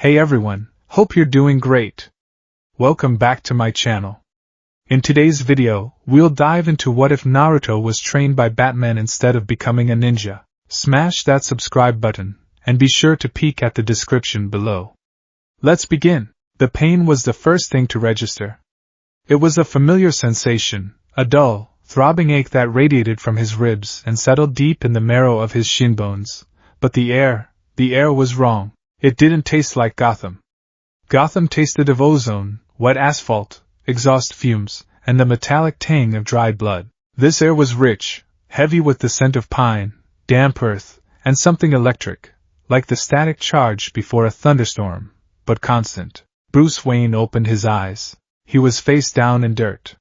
Hey everyone, hope you're doing great. Welcome back to my channel. In today's video, we'll dive into what if Naruto was trained by Batman instead of becoming a ninja. Smash that subscribe button, and be sure to peek at the description below. Let's begin. The pain was the first thing to register. It was a familiar sensation, a dull, throbbing ache that radiated from his ribs and settled deep in the marrow of his shin bones. But the air was wrong. It didn't taste like Gotham. Gotham tasted of ozone, wet asphalt, exhaust fumes, and the metallic tang of dried blood. This air was rich, heavy with the scent of pine, damp earth, and something electric, like the static charge before a thunderstorm, but constant. Bruce Wayne opened his eyes. He was face down in dirt.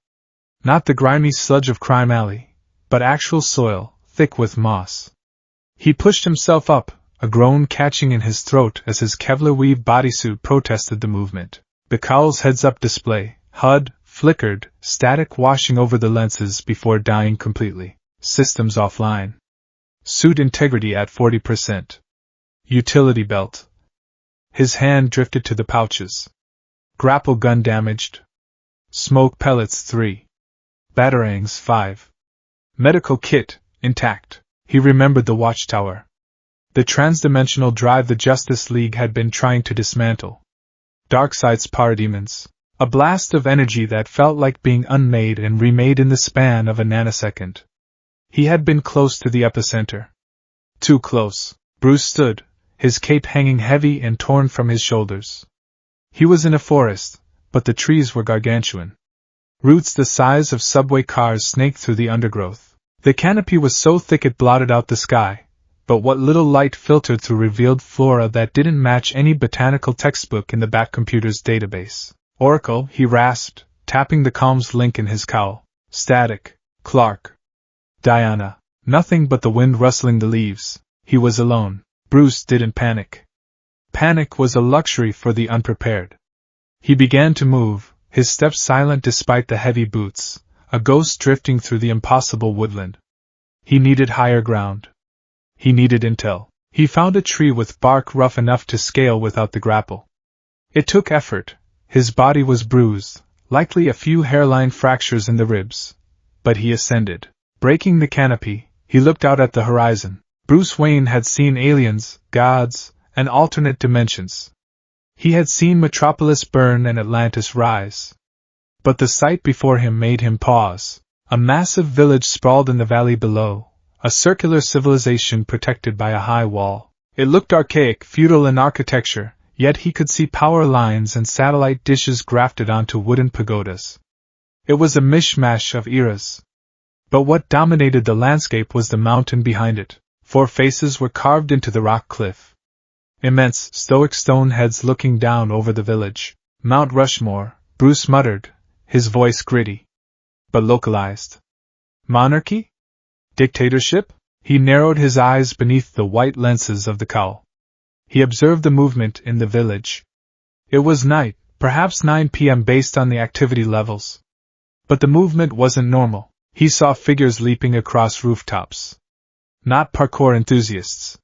Not the grimy sludge of Crime Alley, but actual soil, thick with moss. He pushed himself up, a groan catching in his throat as his Kevlar-weave bodysuit protested the movement. The cowl's heads-up display, HUD, flickered, static washing over the lenses before dying completely. Systems offline. Suit integrity at 40%. Utility belt. His hand drifted to the pouches. Grapple gun damaged. Smoke pellets 3. Batarangs 5. Medical kit, intact. He remembered the watchtower. The transdimensional drive the Justice League had been trying to dismantle. Darkseid's parademons. A blast of energy that felt like being unmade and remade in the span of a nanosecond. He had been close to the epicenter. Too close. Bruce stood, his cape hanging heavy and torn from his shoulders. He was in a forest, but the trees were gargantuan. Roots the size of subway cars snaked through the undergrowth. The canopy was so thick it blotted out the sky, but what little light filtered through revealed flora that didn't match any botanical textbook in the Batcomputer's database. Oracle, he rasped, tapping the comms link in his cowl. Static. Clark. Diana. Nothing but the wind rustling the leaves. He was alone. Bruce didn't panic. Panic was a luxury for the unprepared. He began to move, his steps silent despite the heavy boots, a ghost drifting through the impossible woodland. He needed higher ground. He needed intel. He found a tree with bark rough enough to scale without the grapple. It took effort. His body was bruised, likely a few hairline fractures in the ribs. But he ascended. Breaking the canopy, he looked out at the horizon. Bruce Wayne had seen aliens, gods, and alternate dimensions. He had seen Metropolis burn and Atlantis rise. But the sight before him made him pause. A massive village sprawled in the valley below, a circular civilization protected by a high wall. It looked archaic, feudal in architecture, yet he could see power lines and satellite dishes grafted onto wooden pagodas. It was a mishmash of eras. But what dominated the landscape was the mountain behind it. 4 faces were carved into the rock cliff. Immense, stoic stone heads looking down over the village. Mount Rushmore, Bruce muttered, his voice gritty. But localized. Monarchy? Dictatorship? He narrowed his eyes beneath the white lenses of the cowl. He observed the movement in the village. It was night, perhaps 9 p.m. based on the activity levels. But the movement wasn't normal. He saw figures leaping across rooftops. Not parkour enthusiasts.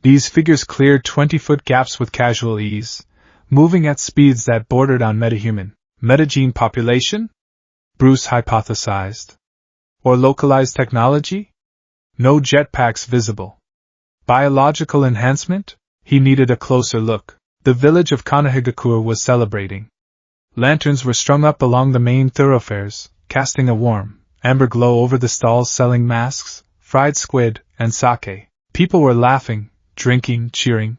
These figures cleared 20-foot gaps with casual ease, moving at speeds that bordered on metahuman. Metagene population? Bruce hypothesized. Or localized technology? No jetpacks visible. Biological enhancement? He needed a closer look. The village of Kanahigakure was celebrating. Lanterns were strung up along the main thoroughfares, casting a warm, amber glow over the stalls selling masks, fried squid, and sake. People were laughing, drinking, cheering.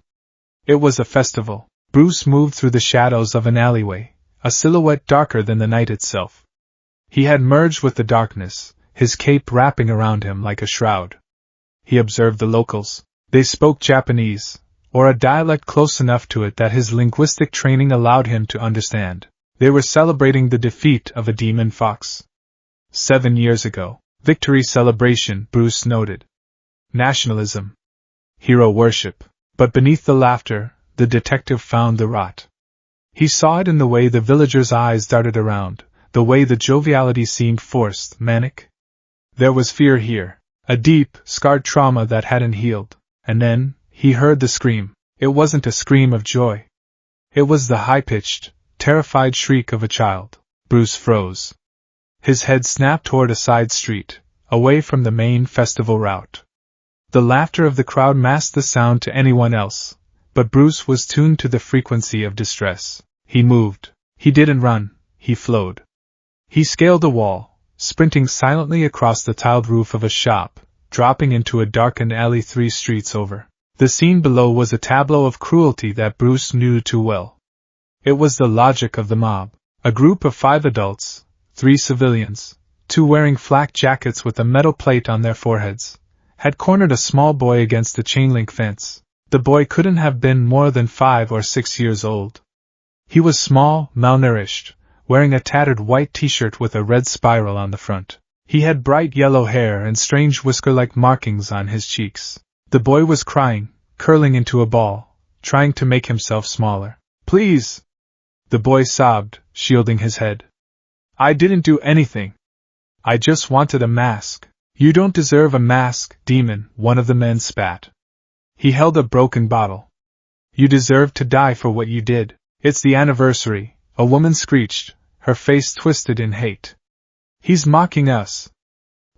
It was a festival. Bruce moved through the shadows of an alleyway, a silhouette darker than the night itself. He had merged with the darkness, his cape wrapping around him like a shroud. He observed the locals. They spoke Japanese, or a dialect close enough to it that his linguistic training allowed him to understand. They were celebrating the defeat of a demon fox. 7 years ago. Victory celebration, Bruce noted. Nationalism. Hero worship. But beneath the laughter, the detective found the rot. He saw it in the way the villagers' eyes darted around, the way the joviality seemed forced, manic. There was fear here, a deep, scarred trauma that hadn't healed, and then, he heard the scream. It wasn't a scream of joy. It was the high-pitched, terrified shriek of a child. Bruce froze. His head snapped toward a side street, away from the main festival route. The laughter of the crowd masked the sound to anyone else, but Bruce was tuned to the frequency of distress. He moved. He didn't run, he flowed. He scaled a wall, sprinting silently across the tiled roof of a shop, dropping into a darkened alley 3 streets over. The scene below was a tableau of cruelty that Bruce knew too well. It was the logic of the mob. A group of 5 adults, 3 civilians, 2 wearing flak jackets with a metal plate on their foreheads, had cornered a small boy against a chain-link fence. The boy couldn't have been more than 5 or 6 years old. He was small, malnourished, wearing a tattered white t-shirt with a red spiral on the front. He had bright yellow hair and strange whisker-like markings on his cheeks. The boy was crying, curling into a ball, trying to make himself smaller. "Please!" The boy sobbed, shielding his head. "I didn't do anything. I just wanted a mask." "You don't deserve a mask, demon," one of the men spat. He held a broken bottle. "You deserve to die for what you did." "It's the anniversary," a woman screeched, her face twisted in hate. "He's mocking us.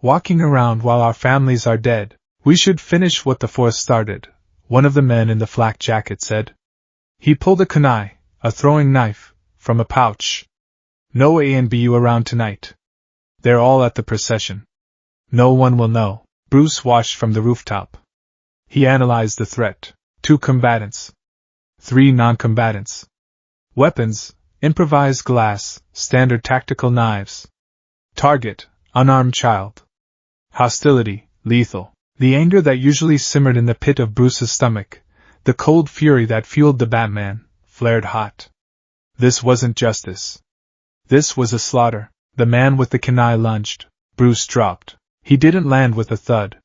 Walking around while our families are dead. We should finish what the force started," one of the men in the flak jacket said. He pulled a kunai, a throwing knife, from a pouch. "No A and BU around tonight. They're all at the procession. No one will know." Bruce watched from the rooftop. He analyzed the threat. 2 combatants. 3 non-combatants. Weapons: improvised glass, standard tactical knives. Target: unarmed child. Hostility: lethal. The anger that usually simmered in the pit of Bruce's stomach, the cold fury that fueled the Batman, flared hot. This wasn't justice. This was a slaughter. The man with the kunai lunged. Bruce dropped. He didn't land with a thud.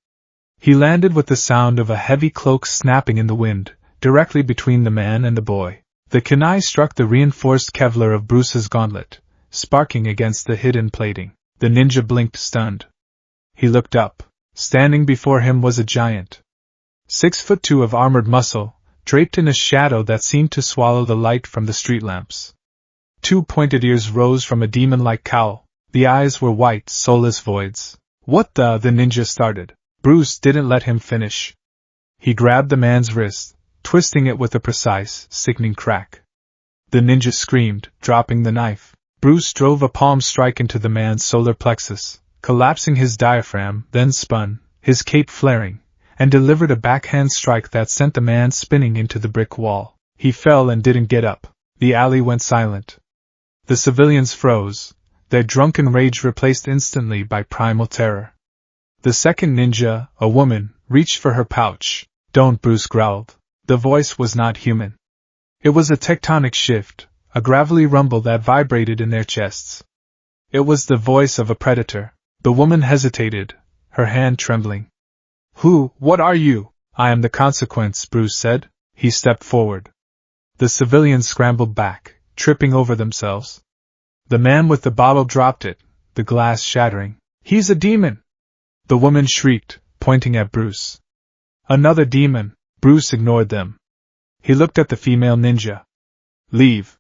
He landed with the sound of a heavy cloak snapping in the wind, directly between the man and the boy. The kunai struck the reinforced Kevlar of Bruce's gauntlet, sparking against the hidden plating. The ninja blinked, stunned. He looked up. Standing before him was a giant. 6'2" of armored muscle, draped in a shadow that seemed to swallow the light from the street lamps. 2 pointed ears rose from a demon-like cowl. The eyes were white, soulless voids. "What the ninja started." Bruce didn't let him finish. He grabbed the man's wrist, twisting it with a precise, sickening crack. The ninja screamed, dropping the knife. Bruce drove a palm strike into the man's solar plexus, collapsing his diaphragm, then spun, his cape flaring, and delivered a backhand strike that sent the man spinning into the brick wall. He fell and didn't get up. The alley went silent. The civilians froze, their drunken rage replaced instantly by primal terror. The second ninja, a woman, reached for her pouch. "Don't," Bruce growled. The voice was not human. It was a tectonic shift, a gravelly rumble that vibrated in their chests. It was the voice of a predator. The woman hesitated, her hand trembling. What are you?" "I am the consequence," Bruce said. He stepped forward. The civilians scrambled back, tripping over themselves. The man with the bottle dropped it, the glass shattering. "He's a demon!" The woman shrieked, pointing at Bruce. "Another demon!" Bruce ignored them. He looked at the female ninja. "Leave.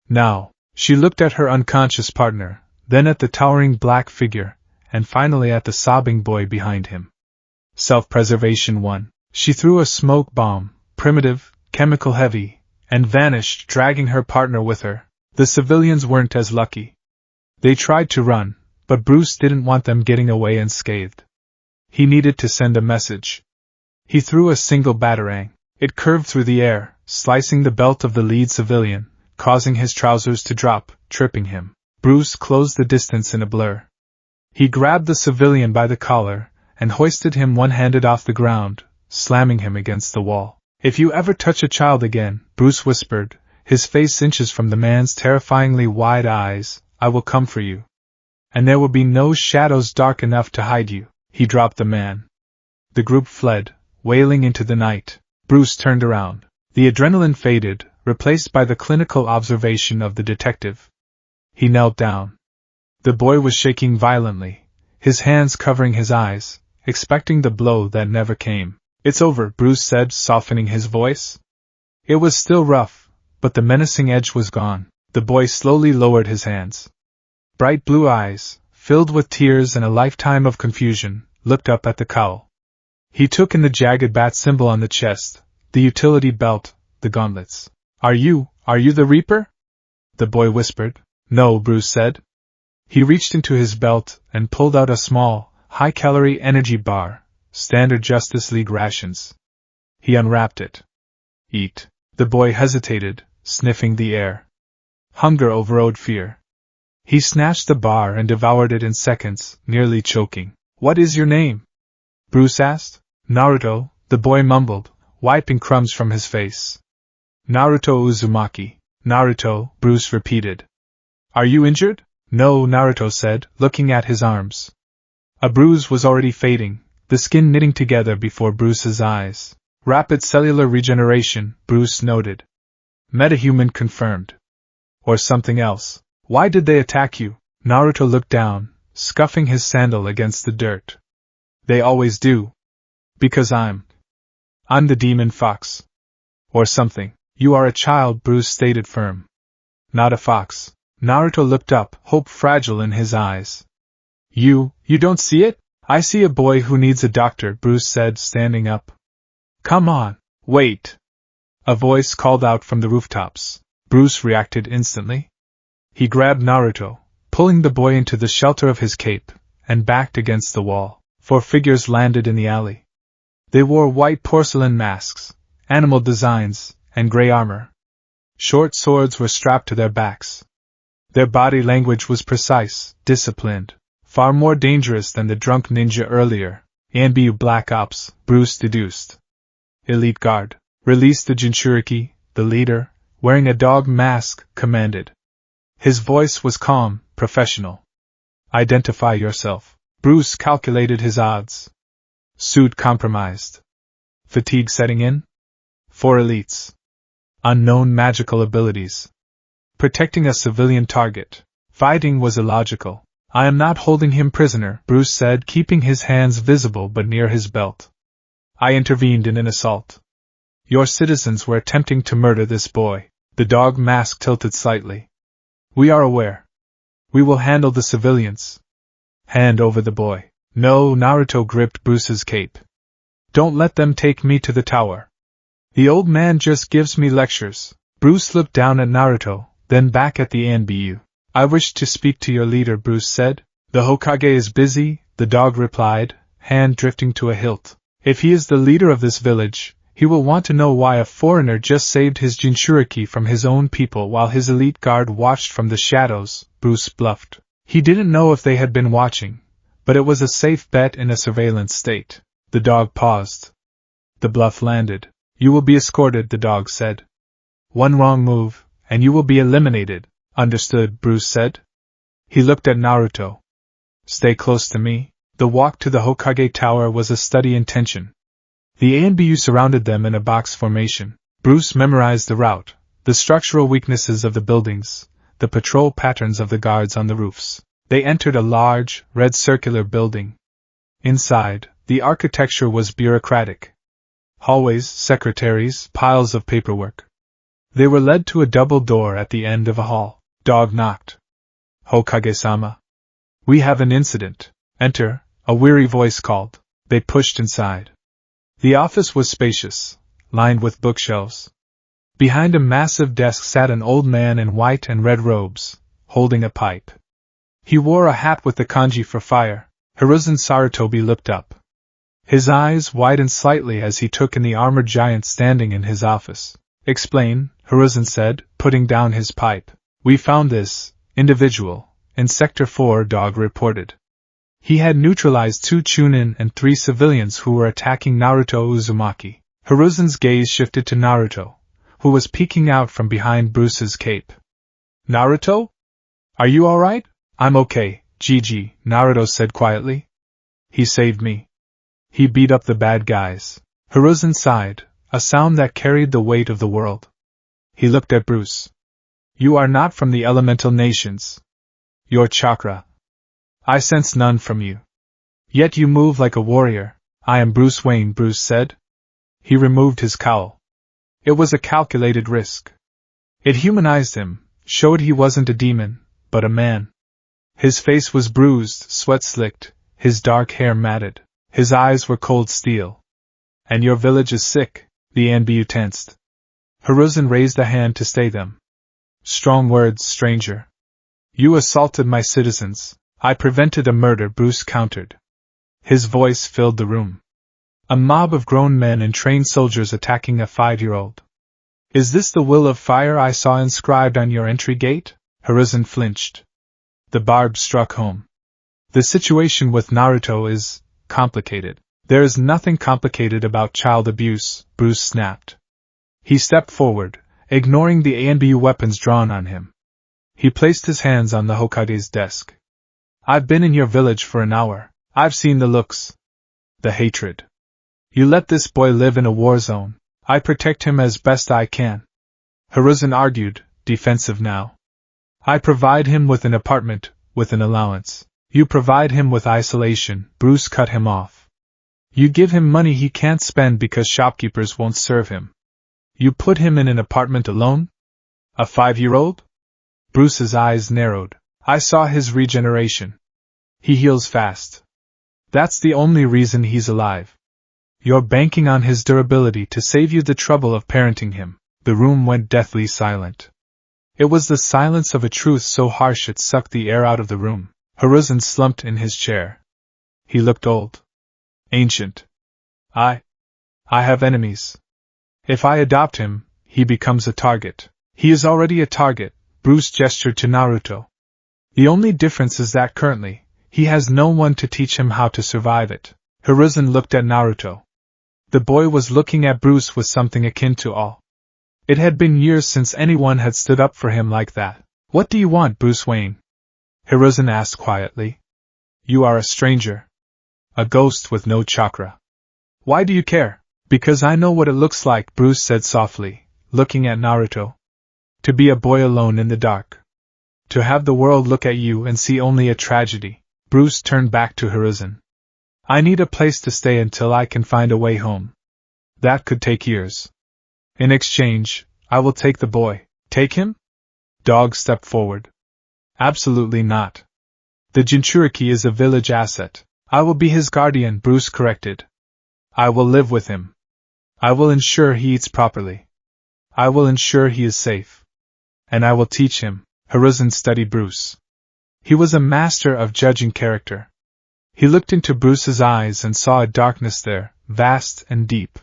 Now." She looked at her unconscious partner, then at the towering black figure, and finally at the sobbing boy behind him. Self-preservation 1. She threw a smoke bomb, primitive, chemical-heavy, and vanished, dragging her partner with her. The civilians weren't as lucky. They tried to run, but Bruce didn't want them getting away unscathed. He needed to send a message. He threw a single batarang. It curved through the air, slicing the belt of the lead civilian, causing his trousers to drop, tripping him. Bruce closed the distance in a blur. He grabbed the civilian by the collar and hoisted him one-handed off the ground, slamming him against the wall. "If you ever touch a child again," Bruce whispered, his face inches from the man's terrifyingly wide eyes, "I will come for you. And there will be no shadows dark enough to hide you." He dropped the man. The group fled, wailing into the night. Bruce turned around. The adrenaline faded, replaced by the clinical observation of the detective. He knelt down. The boy was shaking violently, his hands covering his eyes, expecting the blow that never came. "It's over," Bruce said, softening his voice. It was still rough, but the menacing edge was gone. The boy slowly lowered his hands. Bright blue eyes, filled with tears and a lifetime of confusion, looked up at the cowl. He took in the jagged bat symbol on the chest, the utility belt, the gauntlets. Are you the Reaper? The boy whispered. No, Bruce said. He reached into his belt and pulled out a small, high-calorie energy bar, standard Justice League rations. He unwrapped it. Eat. The boy hesitated, sniffing the air. Hunger overrode fear. He snatched the bar and devoured it in seconds, nearly choking. What is your name? Bruce asked. Naruto, the boy mumbled, wiping crumbs from his face. Naruto Uzumaki. Naruto, Bruce repeated. Are you injured? No, Naruto said, looking at his arms. A bruise was already fading, the skin knitting together before Bruce's eyes. Rapid cellular regeneration, Bruce noted. Metahuman confirmed. Or something else. Why did they attack you? Naruto looked down, scuffing his sandal against the dirt. They always do. Because I'm the demon fox. Or something. You are a child, Bruce stated firm. Not a fox. Naruto looked up, hope fragile in his eyes. You don't see it? I see a boy who needs a doctor, Bruce said, standing up. Come on, wait. A voice called out from the rooftops. Bruce reacted instantly. He grabbed Naruto, pulling the boy into the shelter of his cape, and backed against the wall. 4 figures landed in the alley. They wore white porcelain masks, animal designs, and gray armor. Short swords were strapped to their backs. Their body language was precise, disciplined, far more dangerous than the drunk ninja earlier. ANBU Black Ops, Bruce deduced. Elite Guard. Release the Jinchuriki, the leader, wearing a dog mask, commanded. His voice was calm, professional. Identify yourself. Bruce calculated his odds. Suit compromised. Fatigue setting in? 4 elites. Unknown magical abilities. Protecting a civilian target. Fighting was illogical. I am not holding him prisoner, Bruce said, keeping his hands visible but near his belt. I intervened in an assault. Your citizens were attempting to murder this boy. The dog mask tilted slightly. We are aware. We will handle the civilians. Hand over the boy. No, Naruto gripped Bruce's cape. Don't let them take me to the tower. The old man just gives me lectures. Bruce looked down at Naruto, then back at the ANBU. I wish to speak to your leader, Bruce said. The Hokage is busy, the dog replied, hand drifting to a hilt. If he is the leader of this village, he will want to know why a foreigner just saved his Jinchuriki from his own people while his elite guard watched from the shadows, Bruce bluffed. He didn't know if they had been watching, but it was a safe bet in a surveillance state. The dog paused. The bluff landed. You will be escorted, the dog said. One wrong move, and you will be eliminated. Understood, Bruce said. He looked at Naruto. Stay close to me. The walk to the Hokage Tower was a study in tension. The ANBU surrounded them in a box formation. Bruce memorized the route, the structural weaknesses of the buildings, the patrol patterns of the guards on the roofs. They entered a large, red circular building. Inside, the architecture was bureaucratic. Hallways, secretaries, piles of paperwork. They were led to a double door at the end of a hall. Dog knocked. Hokage-sama. We have an incident. Enter, a weary voice called. They pushed inside. The office was spacious, lined with bookshelves. Behind a massive desk sat an old man in white and red robes, holding a pipe. He wore a hat with the kanji for fire. Hiruzen Sarutobi looked up. His eyes widened slightly as he took in the armored giant standing in his office. Explain, Hiruzen said, putting down his pipe. We found this individual in Sector 4, Dog reported. He had neutralized 2 Chunin and 3 civilians who were attacking Naruto Uzumaki. Hiruzen's gaze shifted to Naruto, who was peeking out from behind Bruce's cape. Naruto? Are you alright? I'm okay, Gigi, Naruto said quietly. He saved me. He beat up the bad guys. Hiruzen sighed, a sound that carried the weight of the world. He looked at Bruce. You are not from the elemental nations. Your chakra. I sense none from you. Yet you move like a warrior. I am Bruce Wayne, Bruce said. He removed his cowl. It was a calculated risk. It humanized him, showed he wasn't a demon, but a man. His face was bruised, sweat slicked, his dark hair matted, his eyes were cold steel. And your village is sick, the NBU tensed. Hiruzen raised a hand to stay them. Strong words, stranger. You assaulted my citizens. I prevented a murder, Bruce countered. His voice filled the room. A mob of grown men and trained soldiers attacking a 5-year-old. Is this the will of fire I saw inscribed on your entry gate? Hiruzen flinched. The barb struck home. The situation with Naruto is complicated. There is nothing complicated about child abuse, Bruce snapped. He stepped forward, ignoring the ANBU weapons drawn on him. He placed his hands on the Hokage's desk. I've been in your village for an hour. I've seen the looks. The hatred. You let this boy live in a war zone. I protect him as best I can. Hiruzen argued, defensive now. I provide him with an apartment, with an allowance. You provide him with isolation, Bruce cut him off. You give him money he can't spend because shopkeepers won't serve him. You put him in an apartment alone? A 5-year-old? Bruce's eyes narrowed. I saw his regeneration. He heals fast. That's the only reason he's alive. You're banking on his durability to save you the trouble of parenting him. The room went deathly silent. It was the silence of a truth so harsh it sucked the air out of the room. Hiruzen slumped in his chair. He looked old. Ancient. I have enemies. If I adopt him, he becomes a target. He is already a target, Bruce gestured to Naruto. The only difference is that currently, he has no one to teach him how to survive it. Hiruzen looked at Naruto. The boy was looking at Bruce with something akin to awe. It had been years since anyone had stood up for him like that. What do you want, Bruce Wayne? Hiruzen asked quietly. You are a stranger. A ghost with no chakra. Why do you care? Because I know what it looks like, Bruce said softly, looking at Naruto. To be a boy alone in the dark. To have the world look at you and see only a tragedy. Bruce turned back to Hiruzen. I need a place to stay until I can find a way home. That could take years. In exchange, I will take the boy. Take him? Dog stepped forward. Absolutely not. The Jinchuriki is a village asset. I will be his guardian, Bruce corrected. I will live with him. I will ensure he eats properly. I will ensure he is safe. And I will teach him. Hiruzen studied Bruce. He was a master of judging character. He looked into Bruce's eyes and saw a darkness there, vast and deep.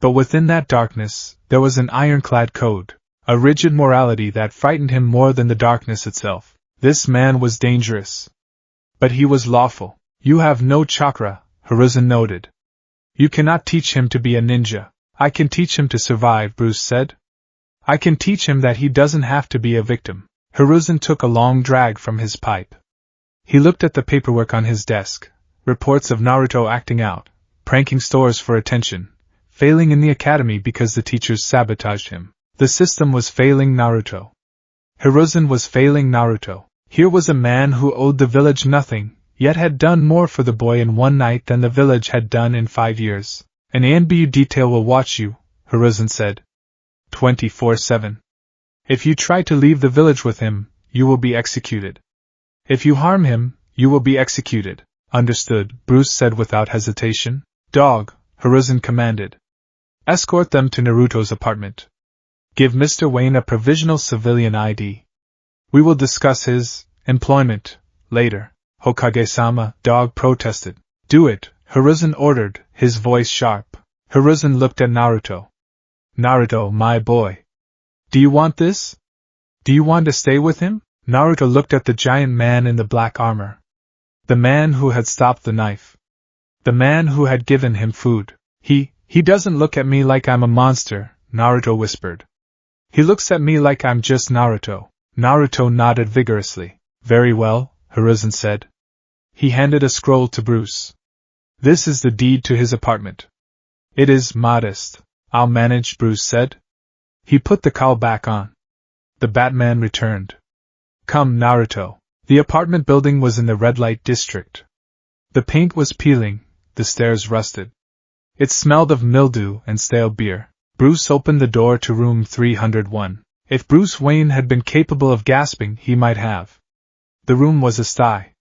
But within that darkness, there was an ironclad code, a rigid morality that frightened him more than the darkness itself. This man was dangerous. But he was lawful. You have no chakra, Hiruzen noted. You cannot teach him to be a ninja. I can teach him to survive, Bruce said. I can teach him that he doesn't have to be a victim. Hiruzen took a long drag from his pipe. He looked at the paperwork on his desk. Reports of Naruto acting out, pranking stores for attention, failing in the academy because the teachers sabotaged him. The system was failing Naruto. Hiruzen was failing Naruto. Here was a man who owed the village nothing, yet had done more for the boy in one night than the village had done in 5 years. An ANBU detail will watch you, Hiruzen said. 24/7. If you try to leave the village with him, you will be executed. If you harm him, you will be executed. Understood, Bruce said without hesitation. Dog, Hiruzen commanded. Escort them to Naruto's apartment. Give Mr. Wayne a provisional civilian ID. We will discuss his employment later. Hokage-sama, Dog protested. Do it, Hiruzen ordered, his voice sharp. Hiruzen looked at Naruto. Naruto, my boy. Do you want this? Do you want to stay with him? Naruto looked at the giant man in the black armor. The man who had stopped the knife. The man who had given him food. He doesn't look at me like I'm a monster, Naruto whispered. He looks at me like I'm just Naruto. Naruto nodded vigorously. Very well, Hiruzen said. He handed a scroll to Bruce. This is the deed to his apartment. It is modest. I'll manage, Bruce said. He put the cowl back on. The Batman returned. Come, Naruto. The apartment building was in the red light district. The paint was peeling, the stairs rusted. It smelled of mildew and stale beer. Bruce opened the door to room 301. If Bruce Wayne had been capable of gasping, he might have. The room was a sty.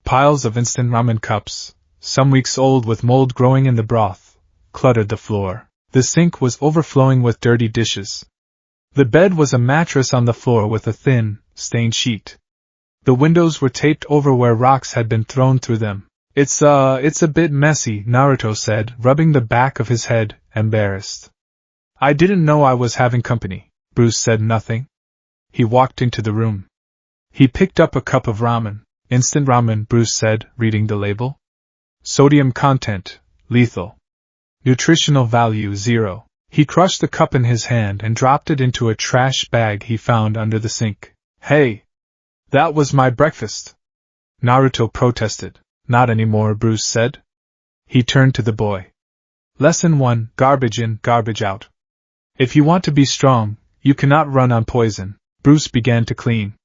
Piles of instant ramen cups, some weeks old with mold growing in the broth, cluttered the floor. The sink was overflowing with dirty dishes. The bed was a mattress on the floor with a thin, stained sheet. The windows were taped over where rocks had been thrown through them. It's a bit messy, Naruto said, rubbing the back of his head, embarrassed. I didn't know I was having company. Bruce said nothing. He walked into the room. He picked up a cup of ramen. Instant ramen, Bruce said, reading the label. Sodium content, lethal. Nutritional value, 0. He crushed the cup in his hand and dropped it into a trash bag he found under the sink. Hey! That was my breakfast! Naruto protested. Not anymore, Bruce said. He turned to the boy. Lesson 1, garbage in, garbage out. If you want to be strong, you cannot run on poison. Bruce began to clean.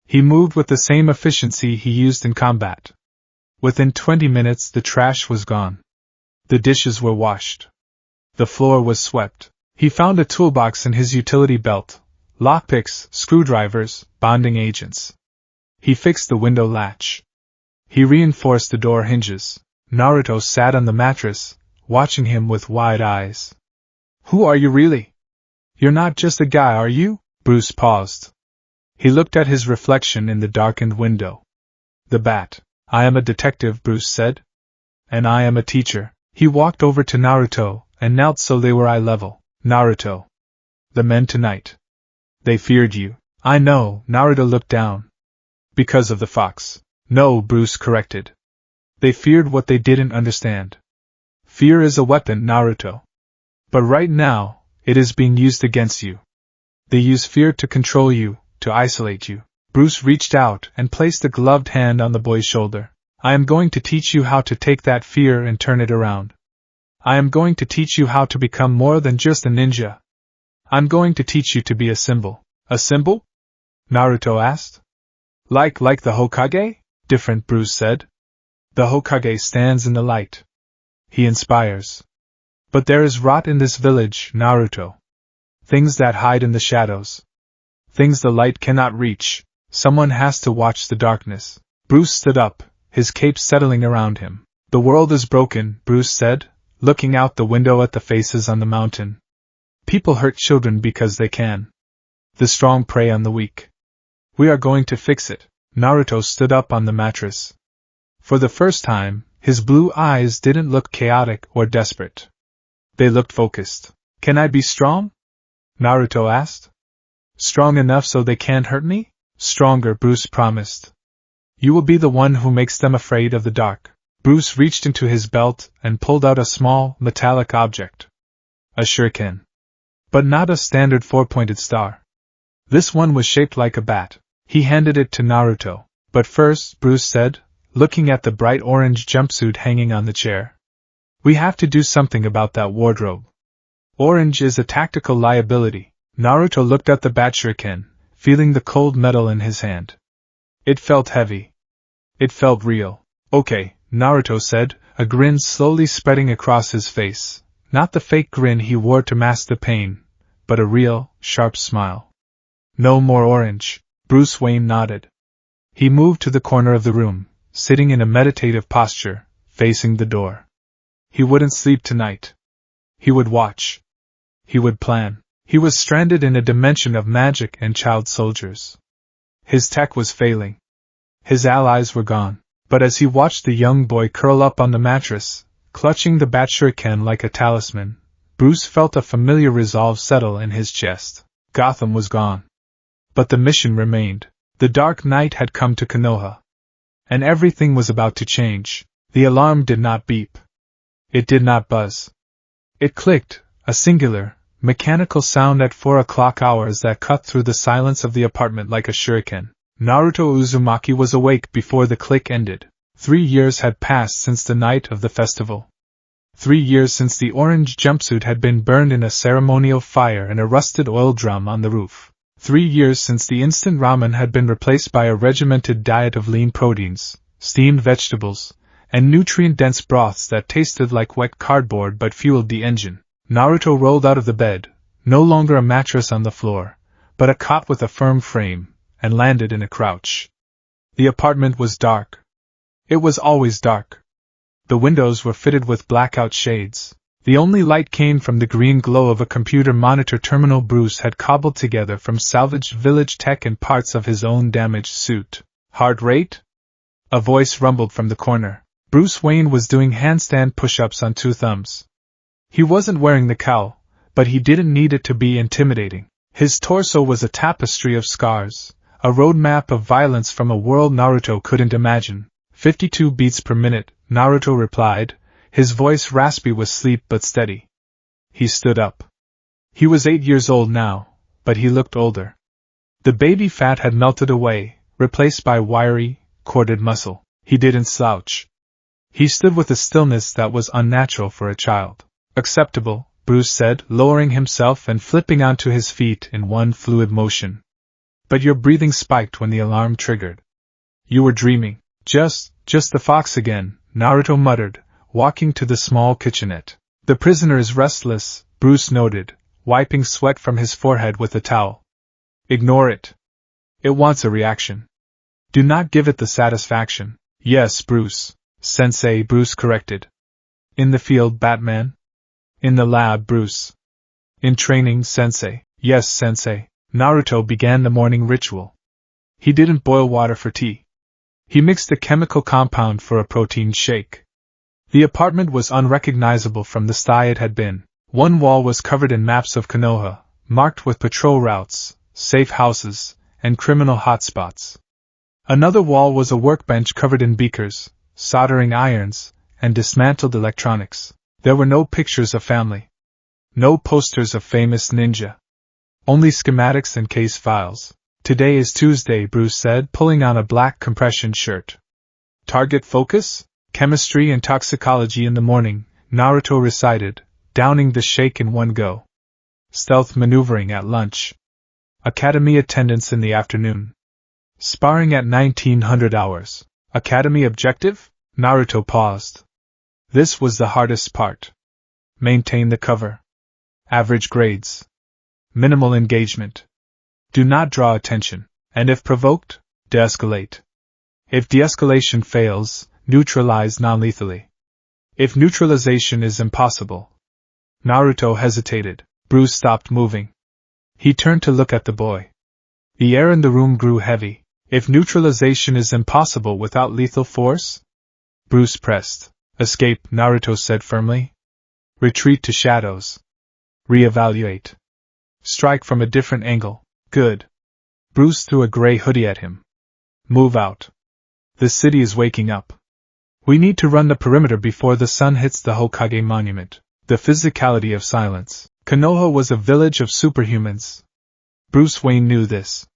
He moved with the same efficiency he used in combat. Within 20 minutes the trash was gone. The dishes were washed. The floor was swept. He found a toolbox in his utility belt. Lockpicks, screwdrivers, bonding agents. He fixed the window latch. He reinforced the door hinges. Naruto sat on the mattress, watching him with wide eyes. Who are you really? You're not just a guy, are you? Bruce paused. He looked at his reflection in the darkened window. The bat. I am a detective, Bruce said. And I am a teacher. He walked over to Naruto and knelt so they were eye level. Naruto. The men tonight. They feared you. I know, Naruto looked down. Because of the fox. No, Bruce corrected. They feared what they didn't understand. Fear is a weapon, Naruto. But right now, it is being used against you. They use fear to control you, to isolate you. Bruce reached out and placed a gloved hand on the boy's shoulder. I am going to teach you how to take that fear and turn it around. I am going to teach you how to become more than just a ninja. I'm going to teach you to be a symbol. A symbol? Naruto asked. Like the Hokage? Different, Bruce said. The Hokage stands in the light. He inspires. But there is rot in this village, Naruto. Things that hide in the shadows. Things the light cannot reach. Someone has to watch the darkness. Bruce stood up, his cape settling around him. The world is broken, Bruce said, looking out the window at the faces on the mountain. People hurt children because they can. The strong prey on the weak. We are going to fix it. Naruto stood up on the mattress. For the first time, his blue eyes didn't look chaotic or desperate. They looked focused. Can I be strong? Naruto asked. Strong enough so they can't hurt me? Stronger, Bruce promised. You will be the one who makes them afraid of the dark. Bruce reached into his belt and pulled out a small, metallic object. A shuriken. But not a standard four-pointed star. This one was shaped like a bat. He handed it to Naruto. But first, Bruce said, looking at the bright orange jumpsuit hanging on the chair. We have to do something about that wardrobe. Orange is a tactical liability. Naruto looked at the bat shuriken, feeling the cold metal in his hand. It felt heavy. It felt real. Okay, Naruto said, a grin slowly spreading across his face. Not the fake grin he wore to mask the pain, but a real, sharp smile. No more orange. Bruce Wayne nodded. He moved to the corner of the room, sitting in a meditative posture, facing the door. He wouldn't sleep tonight. He would watch. He would plan. He was stranded in a dimension of magic and child soldiers. His tech was failing. His allies were gone. But as he watched the young boy curl up on the mattress, clutching the bat shuriken like a talisman, Bruce felt a familiar resolve settle in his chest. Gotham was gone. But the mission remained. The dark night had come to Konoha. And everything was about to change. The alarm did not beep. It did not buzz. It clicked, a singular, mechanical sound at 4 o'clock hours that cut through the silence of the apartment like a shuriken. Naruto Uzumaki was awake before the click ended. 3 years had passed since the night of the festival. 3 years since the orange jumpsuit had been burned in a ceremonial fire in a rusted oil drum on the roof. 3 years since the instant ramen had been replaced by a regimented diet of lean proteins, steamed vegetables, and nutrient-dense broths that tasted like wet cardboard but fueled the engine. Naruto rolled out of the bed, no longer a mattress on the floor, but a cot with a firm frame, and landed in a crouch. The apartment was dark. It was always dark. The windows were fitted with blackout shades. The only light came from the green glow of a computer monitor terminal Bruce had cobbled together from salvaged village tech and parts of his own damaged suit. Heart rate? A voice rumbled from the corner. Bruce Wayne was doing handstand push-ups on 2 thumbs. He wasn't wearing the cowl, but he didn't need it to be intimidating. His torso was a tapestry of scars, a roadmap of violence from a world Naruto couldn't imagine. 52 beats per minute, Naruto replied, his voice raspy with sleep but steady. He stood up. He was 8 years old now, but he looked older. The baby fat had melted away, replaced by wiry, corded muscle. He didn't slouch. He stood with a stillness that was unnatural for a child. Acceptable, Bruce said, lowering himself and flipping onto his feet in one fluid motion. But your breathing spiked when the alarm triggered. You were dreaming. Just the fox again, Naruto muttered, walking to the small kitchenette. The prisoner is restless, Bruce noted, wiping sweat from his forehead with a towel. Ignore it. It wants a reaction. Do not give it the satisfaction. Yes, Bruce. Sensei, Bruce corrected. In the field, Batman? In the lab, Bruce. In training, Sensei. Yes, Sensei. Naruto began the morning ritual. He didn't boil water for tea. He mixed a chemical compound for a protein shake. The apartment was unrecognizable from the style it had been. One wall was covered in maps of Konoha, marked with patrol routes, safe houses, and criminal hotspots. Another wall was a workbench covered in beakers, soldering irons, and dismantled electronics. There were no pictures of family. No posters of famous ninja. Only schematics and case files. Today is Tuesday, Bruce said, pulling on a black compression shirt. Target focus? Chemistry and toxicology in the morning, Naruto recited, downing the shake in one go. Stealth maneuvering at lunch. Academy attendance in the afternoon. Sparring at 1900 hours. Academy objective? Naruto paused. This was the hardest part. Maintain the cover. Average grades. Minimal engagement. Do not draw attention, and if provoked, de-escalate. If de-escalation fails, neutralize non-lethally. If neutralization is impossible. Naruto hesitated. Bruce stopped moving. He turned to look at the boy. The air in the room grew heavy. If neutralization is impossible without lethal force? Bruce pressed. Escape, Naruto said firmly. Retreat to shadows. Reevaluate. Strike from a different angle. Good. Bruce threw a gray hoodie at him. Move out. The city is waking up. We need to run the perimeter before the sun hits the Hokage monument. The physicality of silence. Konoha was a village of superhumans. Bruce Wayne knew this.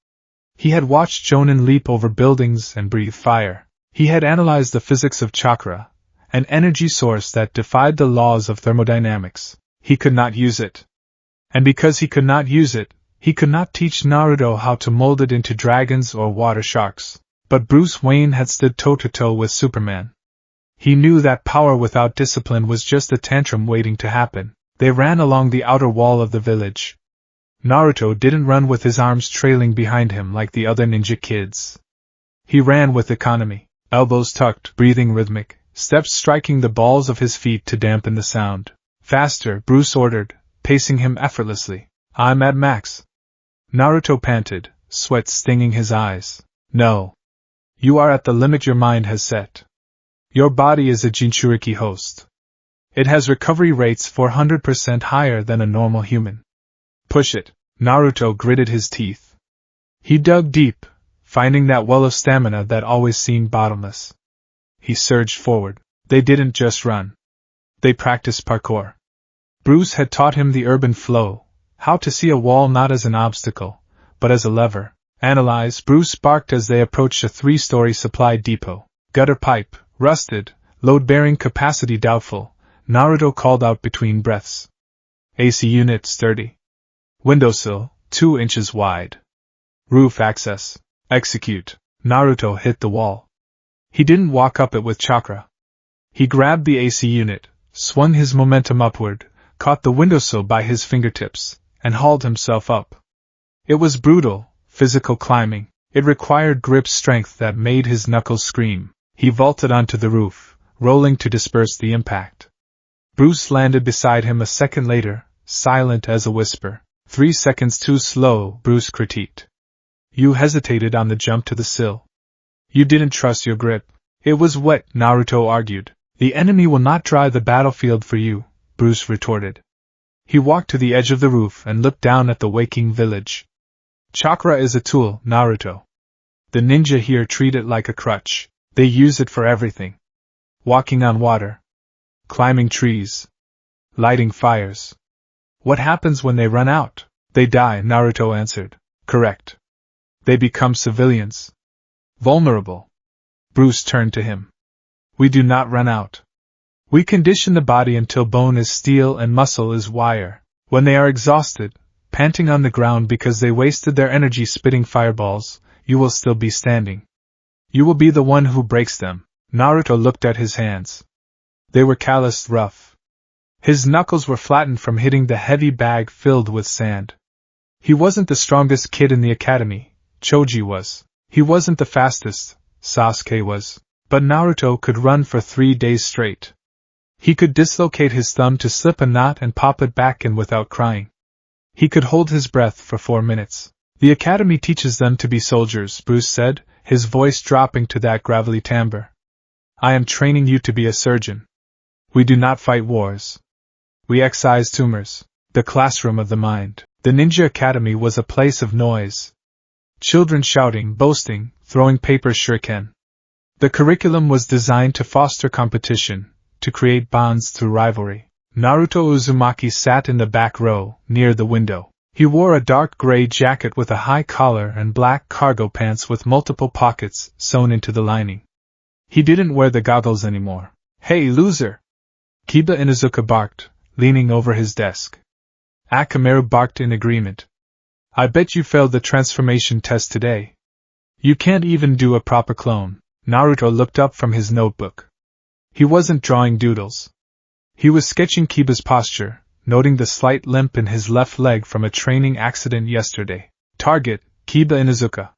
He had watched Jonin leap over buildings and breathe fire. He had analyzed the physics of chakra, an energy source that defied the laws of thermodynamics. He could not use it. And because he could not use it, he could not teach Naruto how to mold it into dragons or water sharks. But Bruce Wayne had stood toe-to-toe with Superman. He knew that power without discipline was just a tantrum waiting to happen. They ran along the outer wall of the village. Naruto didn't run with his arms trailing behind him like the other ninja kids. He ran with economy, elbows tucked, breathing rhythmic, steps striking the balls of his feet to dampen the sound. Faster, Bruce ordered, pacing him effortlessly. I'm at max. Naruto panted, sweat stinging his eyes. No. You are at the limit your mind has set. Your body is a Jinchuriki host. It has recovery rates 400% higher than a normal human. Push it. Naruto gritted his teeth. He dug deep, finding that well of stamina that always seemed bottomless. He surged forward. They didn't just run. They practiced parkour. Bruce had taught him the urban flow, how to see a wall not as an obstacle, but as a lever. Analyze, Bruce barked as they approached a 3-story supply depot. Gutter pipe, rusted, load-bearing capacity doubtful, Naruto called out between breaths. AC unit sturdy. Windowsill, 2 inches wide. Roof access. Execute. Naruto hit the wall. He didn't walk up it with chakra. He grabbed the AC unit, swung his momentum upward, caught the windowsill by his fingertips, and hauled himself up. It was brutal, physical climbing. It required grip strength that made his knuckles scream. He vaulted onto the roof, rolling to disperse the impact. Bruce landed beside him a second later, silent as a whisper. 3 seconds too slow, Bruce critiqued. You hesitated on the jump to the sill. You didn't trust your grip. It was wet, Naruto argued. The enemy will not dry the battlefield for you, Bruce retorted. He walked to the edge of the roof and looked down at the waking village. Chakra is a tool, Naruto. The ninja here treat it like a crutch. They use it for everything. Walking on water. Climbing trees. Lighting fires. What happens when they run out? They die, Naruto answered. Correct. They become civilians. Vulnerable. Bruce turned to him. We do not run out. We condition the body until bone is steel and muscle is wire. When they are exhausted, panting on the ground because they wasted their energy spitting fireballs, you will still be standing. You will be the one who breaks them. Naruto looked at his hands. They were calloused rough. His knuckles were flattened from hitting the heavy bag filled with sand. He wasn't the strongest kid in the academy, Choji was. He wasn't the fastest, Sasuke was. But Naruto could run for 3 days straight. He could dislocate his thumb to slip a knot and pop it back in without crying. He could hold his breath for 4 minutes. The academy teaches them to be soldiers, Bruce said, his voice dropping to that gravelly timbre. I am training you to be a surgeon. We do not fight wars. We excise tumors. The classroom of the mind. The Ninja Academy was a place of noise. Children shouting, boasting, throwing paper shuriken. The curriculum was designed to foster competition, to create bonds through rivalry. Naruto Uzumaki sat in the back row, near the window. He wore a dark gray jacket with a high collar and black cargo pants with multiple pockets sewn into the lining. He didn't wear the goggles anymore. Hey, loser! Kiba Inuzuka barked, leaning over his desk. Akamaru barked in agreement. I bet you failed the transformation test today. You can't even do a proper clone. Naruto looked up from his notebook. He wasn't drawing doodles. He was sketching Kiba's posture, noting the slight limp in his left leg from a training accident yesterday. Target, Kiba Inuzuka.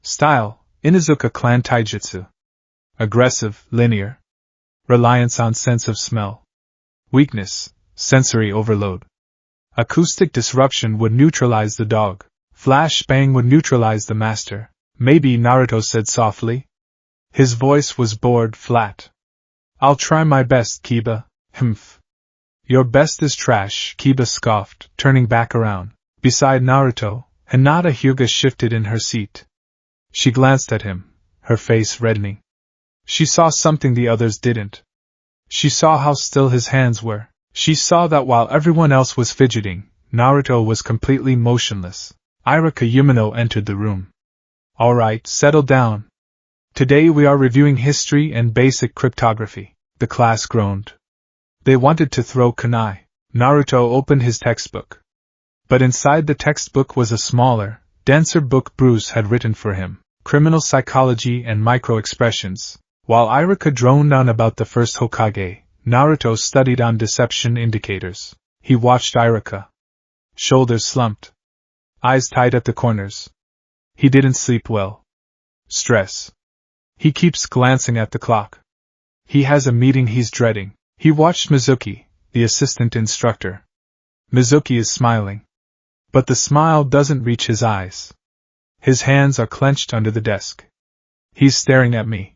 Style, Inuzuka clan taijutsu. Aggressive, linear. Reliance on sense of smell. Weakness, sensory overload. Acoustic disruption would neutralize the dog. Flash bang would neutralize the master. Maybe, Naruto said softly. His voice was bored flat. I'll try my best, Kiba. Humph. Your best is trash, Kiba scoffed, turning back around. Beside Naruto, Hinata Hyuga shifted in her seat. She glanced at him, her face reddening. She saw something the others didn't. She saw how still his hands were. She saw that while everyone else was fidgeting, Naruto was completely motionless. Irika Yumino entered the room. All right, settle down. Today we are reviewing history and basic cryptography. The class groaned. They wanted to throw kunai. Naruto opened his textbook. But inside the textbook was a smaller, denser book Bruce had written for him, Criminal Psychology and Micro-Expressions. While Irika droned on about the first Hokage, Naruto studied on deception indicators. He watched Irika. Shoulders slumped. Eyes tight at the corners. He didn't sleep well. Stress. He keeps glancing at the clock. He has a meeting he's dreading. He watched Mizuki, the assistant instructor. Mizuki is smiling. But the smile doesn't reach his eyes. His hands are clenched under the desk. He's staring at me.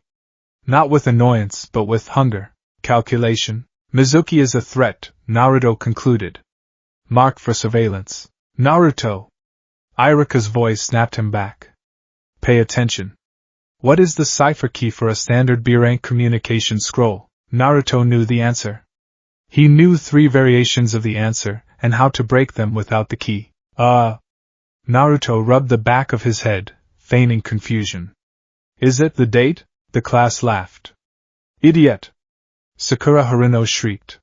Not with annoyance, but with hunger. Calculation. Mizuki is a threat, Naruto concluded. Mark for surveillance. Naruto. Irika's voice snapped him back. Pay attention. What is the cipher key for a standard B-rank communication scroll? Naruto knew the answer. He knew 3 variations of the answer, and how to break them without the key. Naruto rubbed the back of his head, feigning confusion. Is it the date? The class laughed. Idiot! Sakura Haruno shrieked.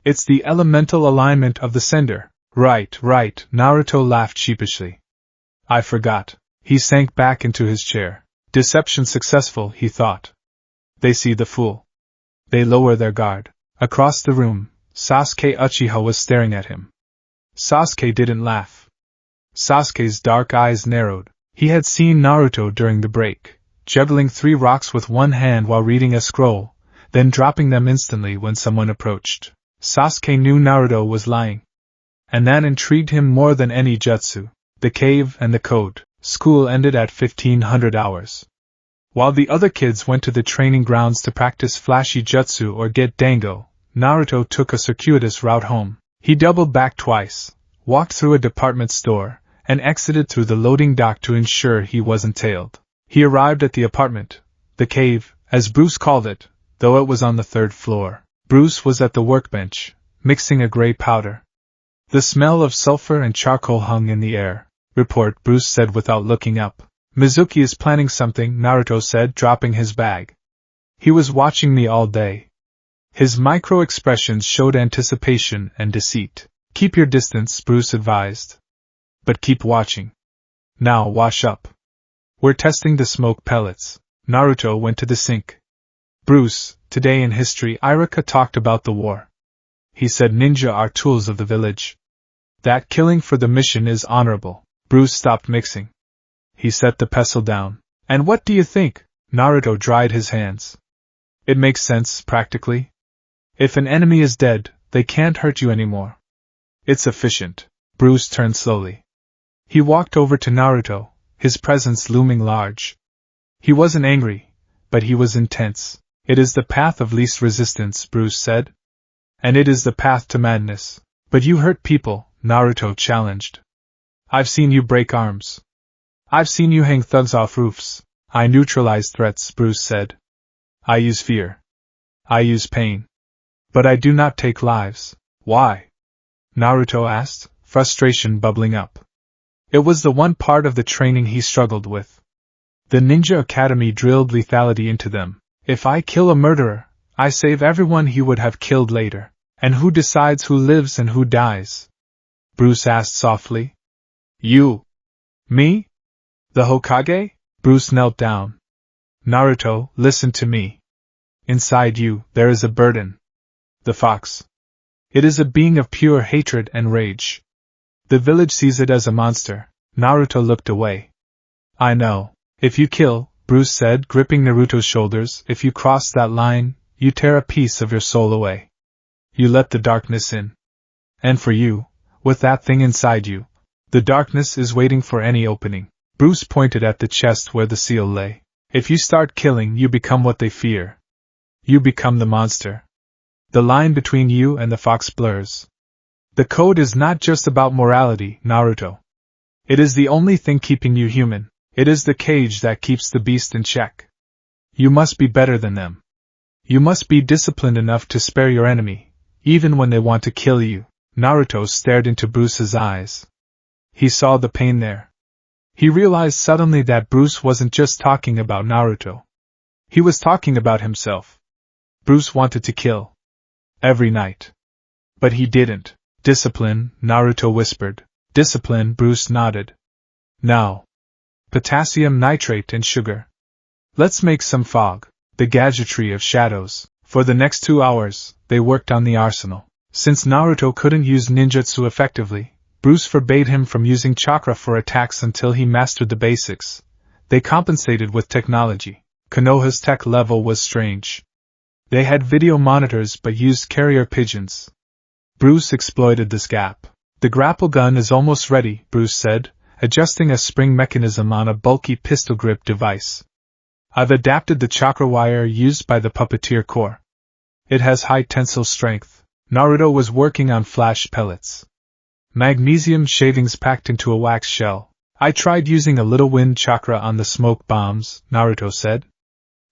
It's the elemental alignment of the sender. Right, Naruto laughed sheepishly. I forgot. He sank back into his chair. Deception successful, he thought. They see the fool. They lower their guard. Across the room, Sasuke Uchiha was staring at him. Sasuke didn't laugh. Sasuke's dark eyes narrowed. He had seen Naruto during the break, juggling 3 rocks with one hand while reading a scroll, then dropping them instantly when someone approached. Sasuke knew Naruto was lying. And that intrigued him more than any jutsu. The cave and the code. School ended at 1500 hours. While the other kids went to the training grounds to practice flashy jutsu or get dango, Naruto took a circuitous route home. He doubled back twice, walked through a department store, and exited through the loading dock to ensure he wasn't tailed. He arrived at the apartment, the cave, as Bruce called it, though it was on the 3rd floor. Bruce was at the workbench, mixing a gray powder. The smell of sulfur and charcoal hung in the air. Report, Bruce said without looking up. Mizuki is planning something, Naruto said, dropping his bag. He was watching me all day. His micro-expressions showed anticipation and deceit. Keep your distance, Bruce advised. But keep watching. Now wash up. We're testing the smoke pellets. Naruto went to the sink. Bruce, today in history Iruka talked about the war. He said ninja are tools of the village. That killing for the mission is honorable. Bruce stopped mixing. He set the pestle down. And what do you think? Naruto dried his hands. It makes sense, practically. If an enemy is dead, they can't hurt you anymore. It's efficient. Bruce turned slowly. He walked over to Naruto, his presence looming large. He wasn't angry, but he was intense. It is the path of least resistance, Bruce said. And it is the path to madness. But you hurt people, Naruto challenged. I've seen you break arms. I've seen you hang thugs off roofs. I neutralize threats, Bruce said. I use fear. I use pain. But I do not take lives. Why? Naruto asked, frustration bubbling up. It was the one part of the training he struggled with. The Ninja Academy drilled lethality into them. If I kill a murderer, I save everyone he would have killed later. And who decides who lives and who dies? Bruce asked softly. You. Me? The Hokage? Bruce knelt down. Naruto, listen to me. Inside you, there is a burden. The fox. It is a being of pure hatred and rage. The village sees it as a monster. Naruto looked away. I know. If you kill, Bruce said, gripping Naruto's shoulders, if you cross that line, you tear a piece of your soul away. You let the darkness in. And for you, with that thing inside you, the darkness is waiting for any opening. Bruce pointed at the chest where the seal lay. If you start killing, you become what they fear. You become the monster. The line between you and the fox blurs. The code is not just about morality, Naruto. It is the only thing keeping you human. It is the cage that keeps the beast in check. You must be better than them. You must be disciplined enough to spare your enemy, even when they want to kill you. Naruto stared into Bruce's eyes. He saw the pain there. He realized suddenly that Bruce wasn't just talking about Naruto. He was talking about himself. Bruce wanted to kill. Every night. But he didn't. Discipline, Naruto whispered. Discipline, Bruce nodded. Now. Potassium nitrate and sugar. Let's make some fog. The gadgetry of shadows. For the next 2 hours, they worked on the arsenal. Since Naruto couldn't use ninjutsu effectively, Bruce forbade him from using chakra for attacks until he mastered the basics. They compensated with technology. Konoha's tech level was strange. They had video monitors but used carrier pigeons. Bruce exploited this gap. The grapple gun is almost ready, Bruce said, adjusting a spring mechanism on a bulky pistol grip device. I've adapted the chakra wire used by the puppeteer core. It has high tensile strength. Naruto was working on flash pellets. Magnesium shavings packed into a wax shell. I tried using a little wind chakra on the smoke bombs, Naruto said.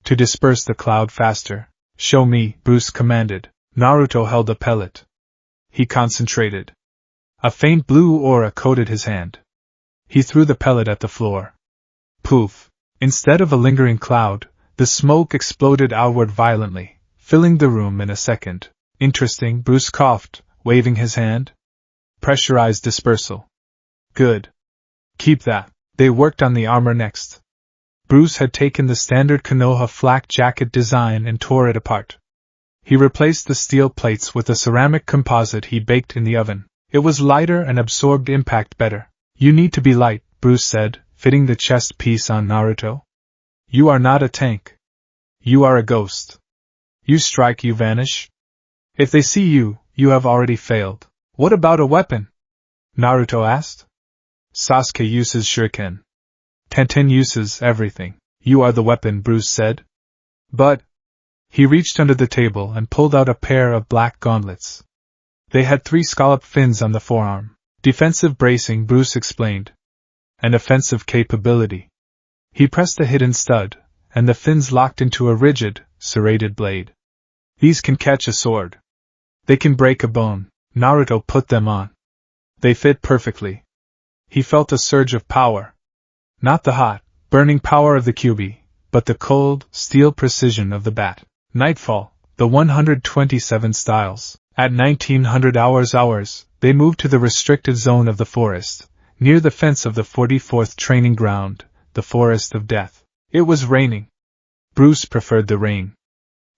To disperse the cloud faster. Show me, Bruce commanded. Naruto held a pellet. He concentrated. A faint blue aura coated his hand. He threw the pellet at the floor. Poof! Instead of a lingering cloud, the smoke exploded outward violently, filling the room in a second. Interesting, Bruce coughed, waving his hand. Pressurized dispersal. Good. Keep that. They worked on the armor next. Bruce had taken the standard Konoha flak jacket design and tore it apart. He replaced the steel plates with a ceramic composite he baked in the oven. It was lighter and absorbed impact better. You need to be light, Bruce said, fitting the chest piece on Naruto. You are not a tank. You are a ghost. You strike, you vanish. If they see you, you have already failed. What about a weapon? Naruto asked. Sasuke uses shuriken. Tenten uses everything. You are the weapon, Bruce said. But... He reached under the table and pulled out a pair of black gauntlets. They had 3 scalloped fins on the forearm. Defensive bracing, Bruce explained. And offensive capability. He pressed a hidden stud, and the fins locked into a rigid, serrated blade. These can catch a sword. They can break a bone. Naruto put them on. They fit perfectly. He felt a surge of power. Not the hot, burning power of the Kyuubi, but the cold, steel precision of the bat. Nightfall, the 127 styles. At 1900 hours, they moved to the restricted zone of the forest, near the fence of the 44th training ground, the Forest of Death. It was raining. Bruce preferred the rain.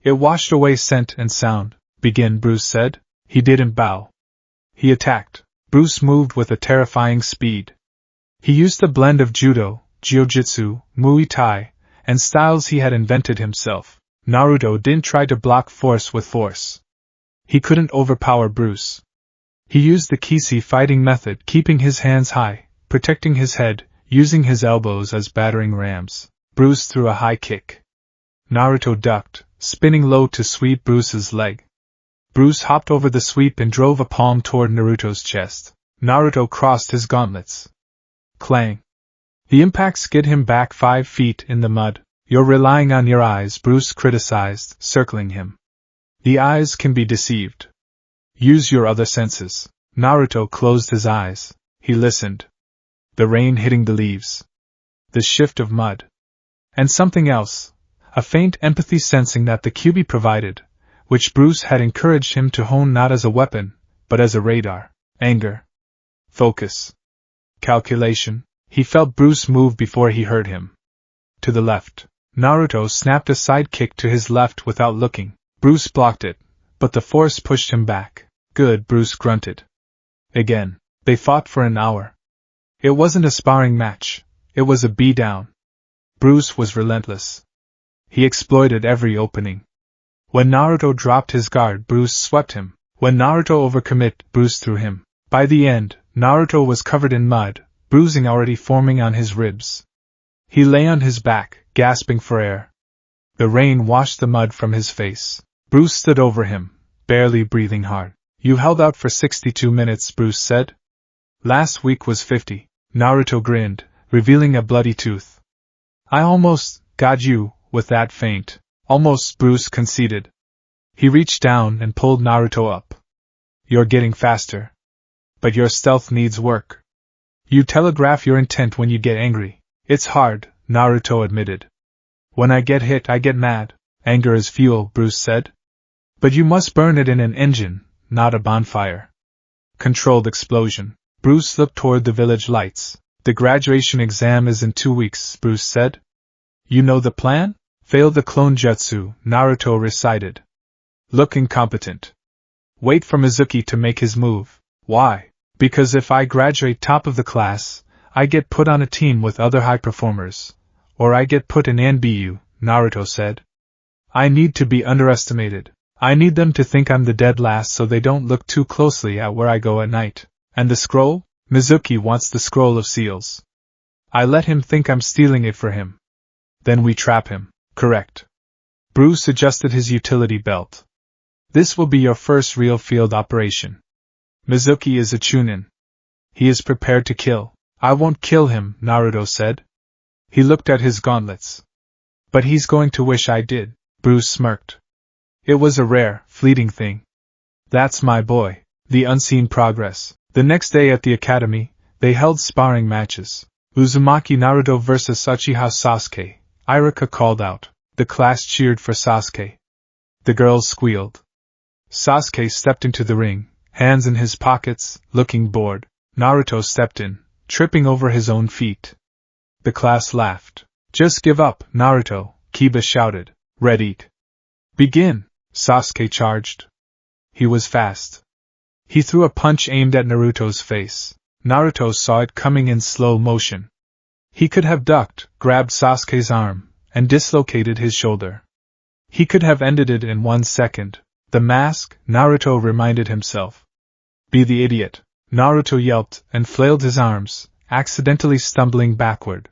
It washed away scent and sound. Begin, Bruce said. He didn't bow. He attacked. Bruce moved with a terrifying speed. He used a blend of judo, jiu-jitsu, Muay Thai, and styles he had invented himself. Naruto didn't try to block force with force. He couldn't overpower Bruce. He used the Kisei fighting method, keeping his hands high, protecting his head, using his elbows as battering rams. Bruce threw a high kick. Naruto ducked, spinning low to sweep Bruce's leg. Bruce hopped over the sweep and drove a palm toward Naruto's chest. Naruto crossed his gauntlets. Clang. The impact skid him back 5 feet in the mud. You're relying on your eyes, Bruce criticized, circling him. The eyes can be deceived. Use your other senses. Naruto closed his eyes. He listened. The rain hitting the leaves. The shift of mud. And something else. A faint empathy sensing that the Kyuubi provided, which Bruce had encouraged him to hone not as a weapon, but as a radar. Anger. Focus. Calculation. He felt Bruce move before he heard him. To the left. Naruto snapped a side kick to his left without looking. Bruce blocked it, but the force pushed him back. Good, Bruce grunted. Again. They fought for an hour. It wasn't a sparring match. It was a beatdown. Bruce was relentless. He exploited every opening. When Naruto dropped his guard, Bruce swept him. When Naruto overcommit, Bruce threw him. By the end, Naruto was covered in mud, bruising already forming on his ribs. He lay on his back, gasping for air. The rain washed the mud from his face. Bruce stood over him, barely breathing hard. You held out for 62 minutes, Bruce said. Last week was 50. Naruto grinned, revealing a bloody tooth. I almost got you with that feint. Almost, Bruce conceded. He reached down and pulled Naruto up. You're getting faster. But your stealth needs work. You telegraph your intent when you get angry. It's hard, Naruto admitted. When I get hit, I get mad. Anger is fuel, Bruce said. But you must burn it in an engine, not a bonfire. Controlled explosion. Bruce looked toward the village lights. The graduation exam is in 2 weeks, Bruce said. You know the plan? Fail the clone jutsu, Naruto recited. Look incompetent. Wait for Mizuki to make his move. Why? Because if I graduate top of the class, I get put on a team with other high performers. Or I get put in NBU, Naruto said. I need to be underestimated. I need them to think I'm the dead last so they don't look too closely at where I go at night. And the scroll? Mizuki wants the scroll of seals. I let him think I'm stealing it for him. Then we trap him. Correct. Bruce adjusted his utility belt. This will be your first real field operation. Mizuki is a chunin. He is prepared to kill. I won't kill him, Naruto said. He looked at his gauntlets. But he's going to wish I did, Bruce smirked. It was a rare, fleeting thing. That's my boy. The unseen progress. The next day at the academy, they held sparring matches. Uzumaki Naruto vs Uchiha Sasuke. Irika called out. The class cheered for Sasuke. The girls squealed. Sasuke stepped into the ring, hands in his pockets, looking bored. Naruto stepped in, tripping over his own feet. The class laughed. Just give up, Naruto, Kiba shouted. Ready. Begin, Sasuke charged. He was fast. He threw a punch aimed at Naruto's face. Naruto saw it coming in slow motion. He could have ducked, grabbed Sasuke's arm, and dislocated his shoulder. He could have ended it in 1 second. The mask, Naruto reminded himself. Be the idiot. Naruto yelped and flailed his arms, accidentally stumbling backward.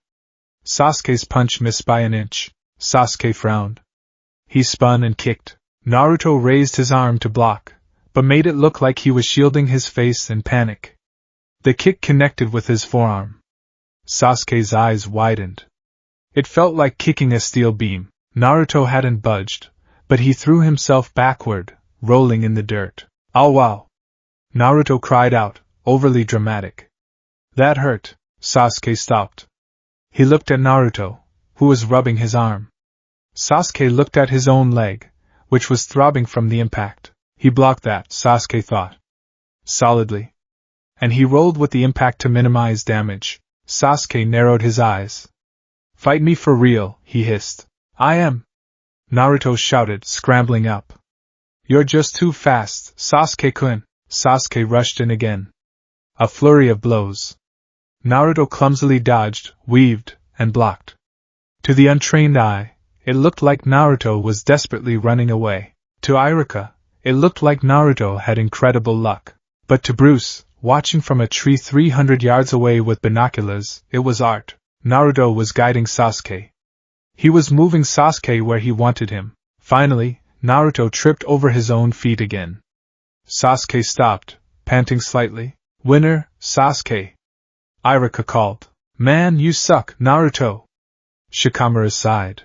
Sasuke's punch missed by an inch. Sasuke frowned. He spun and kicked. Naruto raised his arm to block, but made it look like he was shielding his face in panic. The kick connected with his forearm. Sasuke's eyes widened. It felt like kicking a steel beam. Naruto hadn't budged, but he threw himself backward, rolling in the dirt. "Oh wow!" Naruto cried out, overly dramatic. "That hurt." Sasuke stopped. He looked at Naruto, who was rubbing his arm. Sasuke looked at his own leg, which was throbbing from the impact. He blocked that, Sasuke thought. Solidly. And he rolled with the impact to minimize damage. Sasuke narrowed his eyes. "Fight me for real," he hissed. "I am!" Naruto shouted, scrambling up. "You're just too fast, Sasuke-kun." Sasuke rushed in again. A flurry of blows. Naruto clumsily dodged, weaved, and blocked. To the untrained eye, it looked like Naruto was desperately running away. To Iruka, it looked like Naruto had incredible luck. But to Bruce, watching from a tree 300 yards away with binoculars, it was art. Naruto was guiding Sasuke. He was moving Sasuke where he wanted him. Finally, Naruto tripped over his own feet again. Sasuke stopped, panting slightly. "Winner, Sasuke!" Iruka called. "Man, you suck, Naruto!" Shikamaru sighed.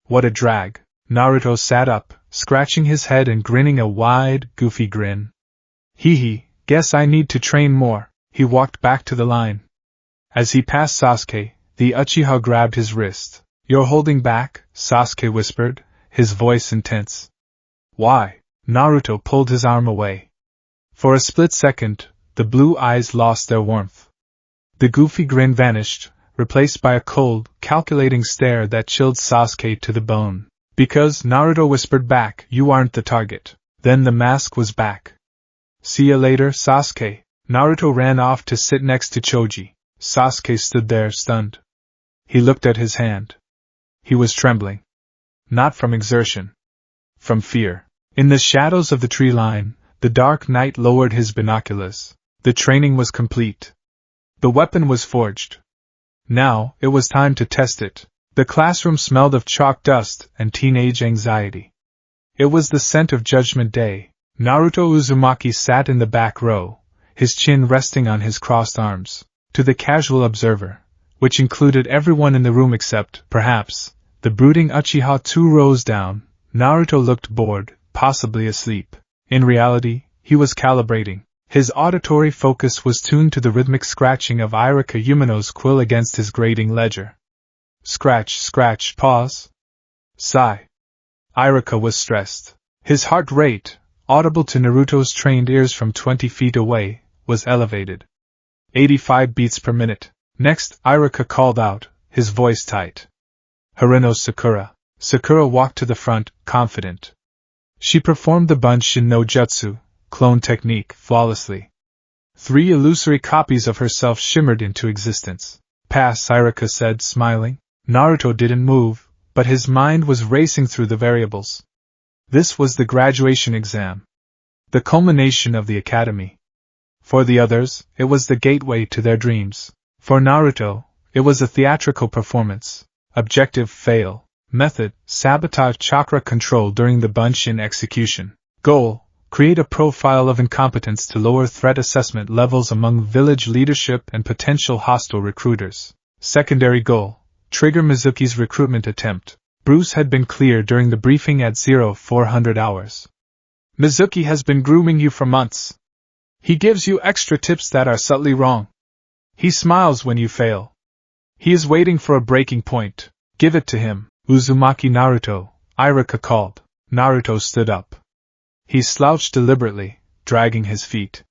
"What a drag." Naruto sat up, scratching his head and grinning a wide, goofy grin. "Hee hee, guess I need to train more." He walked back to the line. As he passed Sasuke, the Uchiha grabbed his wrist. "You're holding back?" Sasuke whispered, his voice intense. "Why?" Naruto pulled his arm away. For a split second, the blue eyes lost their warmth. The goofy grin vanished, replaced by a cold, calculating stare that chilled Sasuke to the bone. "Because," Naruto whispered back, "you aren't the target." Then the mask was back. "See ya later, Sasuke." Naruto ran off to sit next to Choji. Sasuke stood there, stunned. He looked at his hand. He was trembling. Not from exertion. From fear. In the shadows of the tree line, the Dark Knight lowered his binoculars. The training was complete. The weapon was forged. Now, it was time to test it. The classroom smelled of chalk dust and teenage anxiety. It was the scent of Judgment Day. Naruto Uzumaki sat in the back row, his chin resting on his crossed arms. To the casual observer, which included everyone in the room except, perhaps, the brooding Uchiha 2 rows down, Naruto looked bored, possibly asleep. In reality, he was calibrating. His auditory focus was tuned to the rhythmic scratching of Iruka Umino's quill against his grading ledger. Scratch, scratch, pause. Sigh. Iruka was stressed. His heart rate, audible to Naruto's trained ears from 20 feet away, was elevated. 85 beats per minute. Next, Iruka called out, his voice tight. "Harino Sakura." Sakura walked to the front, confident. She performed the Bunshin no Jutsu, clone technique, flawlessly. 3 illusory copies of herself shimmered into existence. "Pass," Iruka said, smiling. Naruto didn't move, but his mind was racing through the variables. This was the graduation exam. The culmination of the academy. For the others, it was the gateway to their dreams. For Naruto, it was a theatrical performance. Objective: fail. Method: sabotage chakra control during the Bunshin execution. Goal: create a profile of incompetence to lower threat assessment levels among village leadership and potential hostile recruiters. Secondary goal: trigger Mizuki's recruitment attempt. Bruce had been clear during the briefing at 0400 hours. "Mizuki has been grooming you for months. He gives you extra tips that are subtly wrong. He smiles when you fail. He is waiting for a breaking point. Give it to him." "Uzumaki Naruto," Iruka called. Naruto stood up. He slouched deliberately, dragging his feet.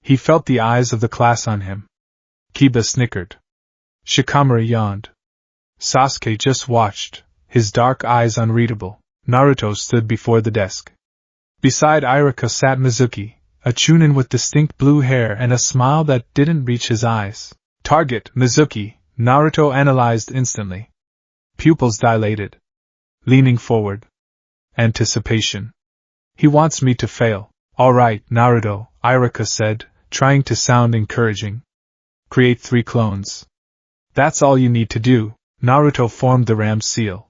He felt the eyes of the class on him. Kiba snickered. Shikamaru yawned. Sasuke just watched, his dark eyes unreadable. Naruto stood before the desk. Beside Iruka sat Mizuki, a chunin with distinct blue hair and a smile that didn't reach his eyes. Target, Mizuki, Naruto analyzed instantly. Pupils dilated. Leaning forward. Anticipation. He wants me to fail. All right, Naruto, Iruka said, trying to sound encouraging. Create 3 clones. That's all you need to do. Naruto formed the ram's seal.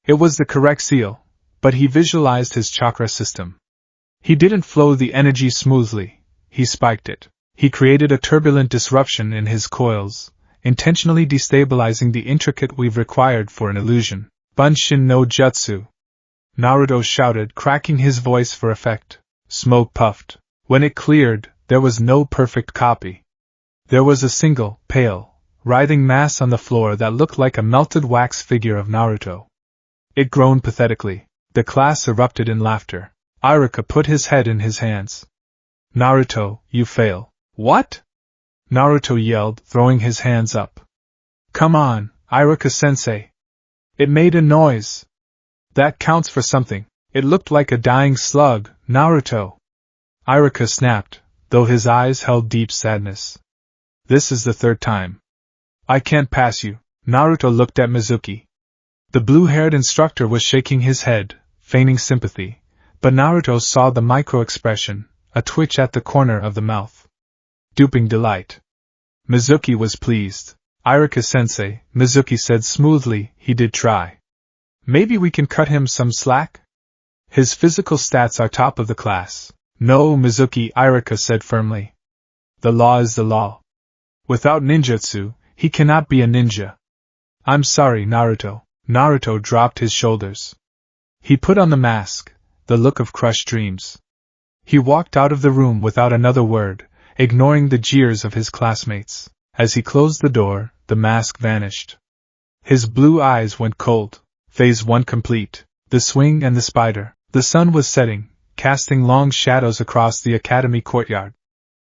It was the correct seal, but he visualized his chakra system. He didn't flow the energy smoothly, he spiked it. He created a turbulent disruption in his coils, intentionally destabilizing the intricate weave required for an illusion. Bunshin no Jutsu. Naruto shouted, cracking his voice for effect. Smoke puffed. When it cleared, there was no perfect copy. There was a single, pale, writhing mass on the floor that looked like a melted wax figure of Naruto. It groaned pathetically. The class erupted in laughter. Iruka put his head in his hands. Naruto, you fail. What? Naruto yelled, throwing his hands up. Come on, Iruka-sensei. It made a noise. That counts for something. It looked like a dying slug, Naruto. Iruka snapped, though his eyes held deep sadness. This is the 3rd time. I can't pass you. Naruto looked at Mizuki. The blue-haired instructor was shaking his head, feigning sympathy, but Naruto saw the micro-expression, a twitch at the corner of the mouth. Duping delight. Mizuki was pleased. Iruka-sensei, Mizuki said smoothly, he did try. Maybe we can cut him some slack? His physical stats are top of the class. No, Mizuki, Iruka said firmly. The law is the law. Without ninjutsu, he cannot be a ninja. I'm sorry, Naruto. Naruto dropped his shoulders. He put on the mask, the look of crushed dreams. He walked out of the room without another word, ignoring the jeers of his classmates. As he closed the door, the mask vanished. His blue eyes went cold. Phase 1 complete. The swing and the spider. The sun was setting, casting long shadows across the academy courtyard.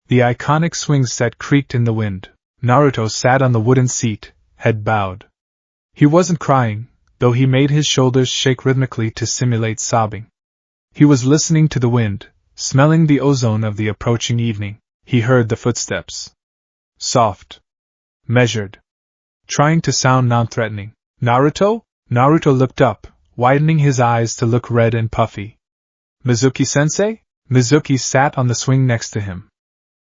The iconic swing set creaked in the wind. Naruto sat on the wooden seat, head bowed. He wasn't crying, though he made his shoulders shake rhythmically to simulate sobbing. He was listening to the wind, smelling the ozone of the approaching evening. He heard the footsteps. Soft. Measured. Trying to sound non-threatening. Naruto? Naruto looked up, widening his eyes to look red and puffy. Mizuki-sensei? Mizuki sat on the swing next to him.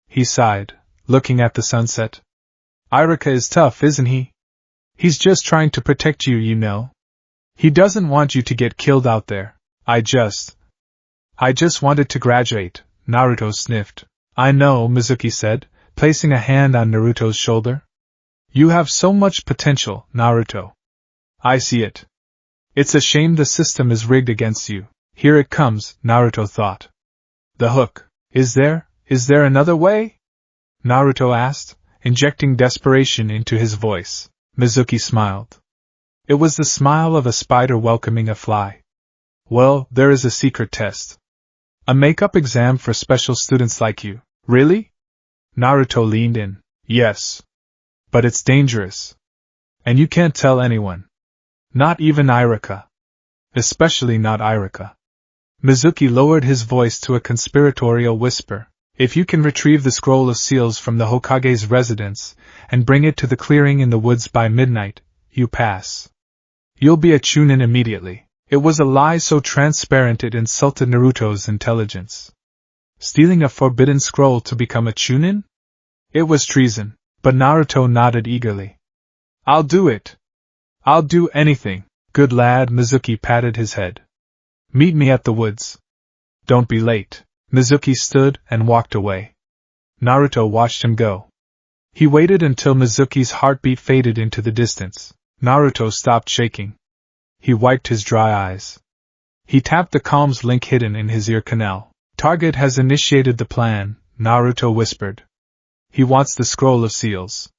He sighed, looking at the sunset. Iruka is tough, isn't he? He's just trying to protect you, you know. He doesn't want you to get killed out there. I just wanted to graduate, Naruto sniffed. I know, Mizuki said, placing a hand on Naruto's shoulder. You have so much potential, Naruto. I see it. It's a shame the system is rigged against you. Here it comes, Naruto thought. The hook. Is there another way? Naruto asked, injecting desperation into his voice. Mizuki smiled. It was the smile of a spider welcoming a fly. Well, there is a secret test. A makeup exam for special students like you. Really? Naruto leaned in. Yes. But it's dangerous. And you can't tell anyone. Not even Iruka. Especially not Iruka. Mizuki lowered his voice to a conspiratorial whisper. If you can retrieve the scroll of seals from the Hokage's residence, and bring it to the clearing in the woods by midnight, you pass. You'll be a Chunin immediately. It was a lie so transparent it insulted Naruto's intelligence. Stealing a forbidden scroll to become a Chunin? It was treason, but Naruto nodded eagerly. I'll do it. I'll do anything. Good lad, Mizuki patted his head. Meet me at the woods. Don't be late. Mizuki stood and walked away. Naruto watched him go. He waited until Mizuki's heartbeat faded into the distance. Naruto stopped shaking. He wiped his dry eyes. He tapped the comms link hidden in his ear canal. Target has initiated the plan, Naruto whispered. He wants the scroll of seals.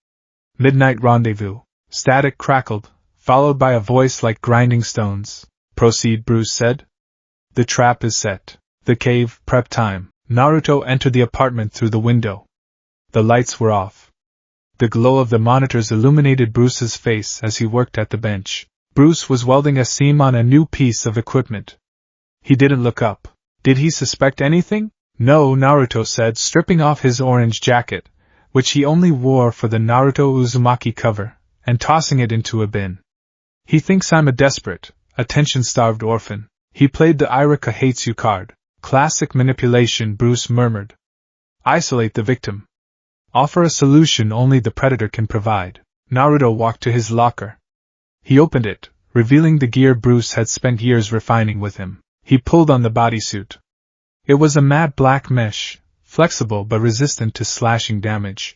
Midnight rendezvous. Static crackled, followed by a voice like grinding stones. Proceed, Bruce said. The trap is set. The cave, prep time. Naruto entered the apartment through the window. The lights were off. The glow of the monitors illuminated Bruce's face as he worked at the bench. Bruce was welding a seam on a new piece of equipment. He didn't look up. Did he suspect anything? No, Naruto said, stripping off his orange jacket, which he only wore for the Naruto Uzumaki cover, and tossing it into a bin. He thinks I'm a desperate, attention-starved orphan. He played the Irika hates you card. Classic manipulation, Bruce murmured. Isolate the victim. Offer a solution only the predator can provide. Naruto walked to his locker. He opened it, revealing the gear Bruce had spent years refining with him. He pulled on the bodysuit. It was a matte black mesh, flexible but resistant to slashing damage.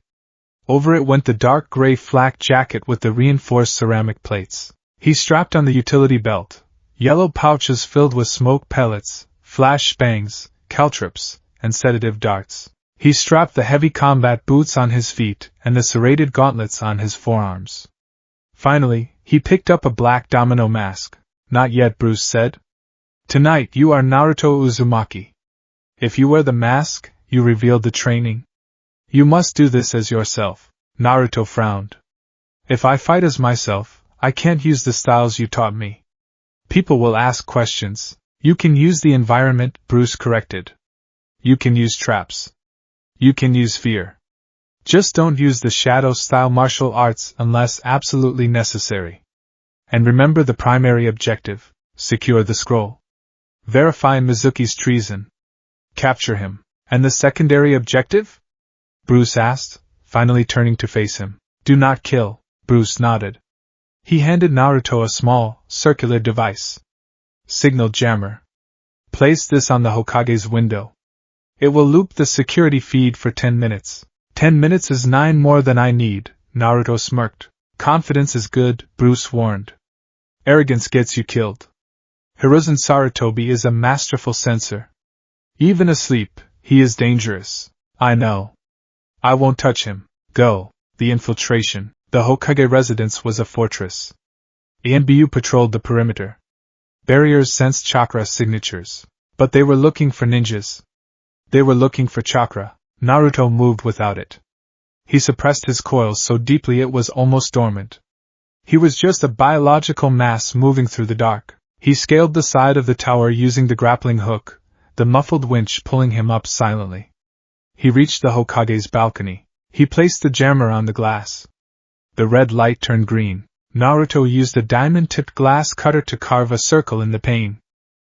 Over it went the dark gray flak jacket with the reinforced ceramic plates. He strapped on the utility belt, yellow pouches filled with smoke pellets, flash spangs, caltrops, and sedative darts. He strapped the heavy combat boots on his feet and the serrated gauntlets on his forearms. Finally, he picked up a black domino mask. Not yet, Bruce said. Tonight you are Naruto Uzumaki. If you wear the mask, you reveal the training. You must do this as yourself. Naruto frowned. If I fight as myself, I can't use the styles you taught me. People will ask questions. You can use the environment, Bruce corrected. You can use traps. You can use fear. Just don't use the shadow-style martial arts unless absolutely necessary. And remember the primary objective: secure the scroll. Verify Mizuki's treason. Capture him. And the secondary objective? Bruce asked, finally turning to face him. Do not kill. Bruce nodded. He handed Naruto a small, circular device. Signal jammer. Place this on the Hokage's window. It will loop the security feed for 10 minutes. 10 minutes is 9 more than I need, Naruto smirked. Confidence is good, Bruce warned. Arrogance gets you killed. Hiruzen Sarutobi is a masterful censor. Even asleep, he is dangerous. I know. I won't touch him. Go. The infiltration. The Hokage residence was a fortress. ENBU patrolled the perimeter. Barriers sensed chakra signatures. But they were looking for ninjas. They were looking for chakra. Naruto moved without it. He suppressed his coils so deeply it was almost dormant. He was just a biological mass moving through the dark. He scaled the side of the tower using the grappling hook, the muffled winch pulling him up silently. He reached the Hokage's balcony. He placed the jammer on the glass. The red light turned green. Naruto used a diamond-tipped glass cutter to carve a circle in the pane.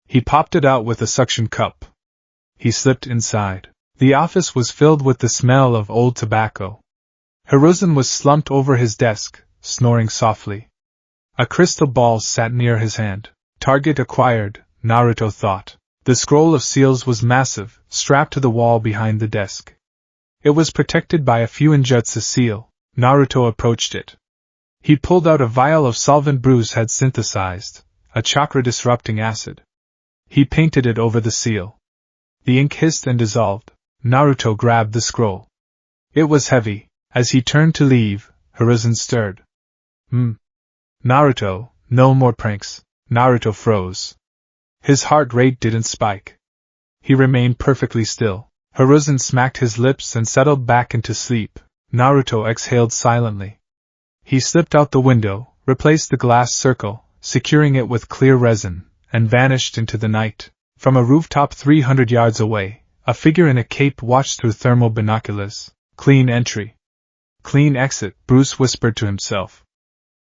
He popped it out with a suction cup. He slipped inside. The office was filled with the smell of old tobacco. Hiruzen was slumped over his desk, snoring softly. A crystal ball sat near his hand. Target acquired, Naruto thought. The scroll of seals was massive, strapped to the wall behind the desk. It was protected by a Fuinjutsu seal. Naruto approached it. He pulled out a vial of solvent Bruce had synthesized, a chakra-disrupting acid. He painted it over the seal. The ink hissed and dissolved. Naruto grabbed the scroll. It was heavy. As he turned to leave, Hiruzen stirred. Naruto, no more pranks. Naruto froze. His heart rate didn't spike. He remained perfectly still. Hiruzen smacked his lips and settled back into sleep. Naruto exhaled silently. He slipped out the window, replaced the glass circle, securing it with clear resin, and vanished into the night. From a rooftop 300 yards away, a figure in a cape watched through thermal binoculars. Clean entry. Clean exit, Bruce whispered to himself.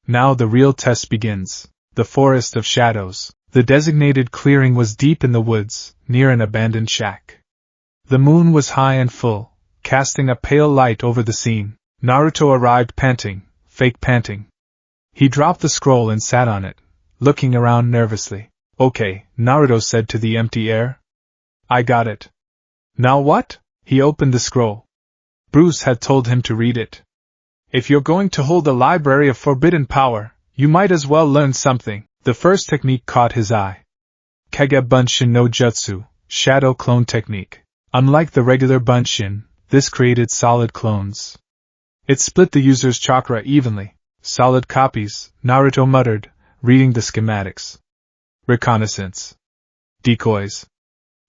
Now the real test begins. The forest of shadows. The designated clearing was deep in the woods, near an abandoned shack. The moon was high and full, casting a pale light over the scene. Naruto arrived panting, fake panting. He dropped the scroll and sat on it, looking around nervously. Okay, Naruto said to the empty air. I got it. Now what? He opened the scroll. Bruce had told him to read it. If you're going to hold a library of forbidden power, you might as well learn something. The first technique caught his eye. Kage Bunshin no Jutsu, shadow clone technique. Unlike the regular Bunshin, this created solid clones. It split the user's chakra evenly. Solid copies, Naruto muttered, reading the schematics. Reconnaissance. Decoys.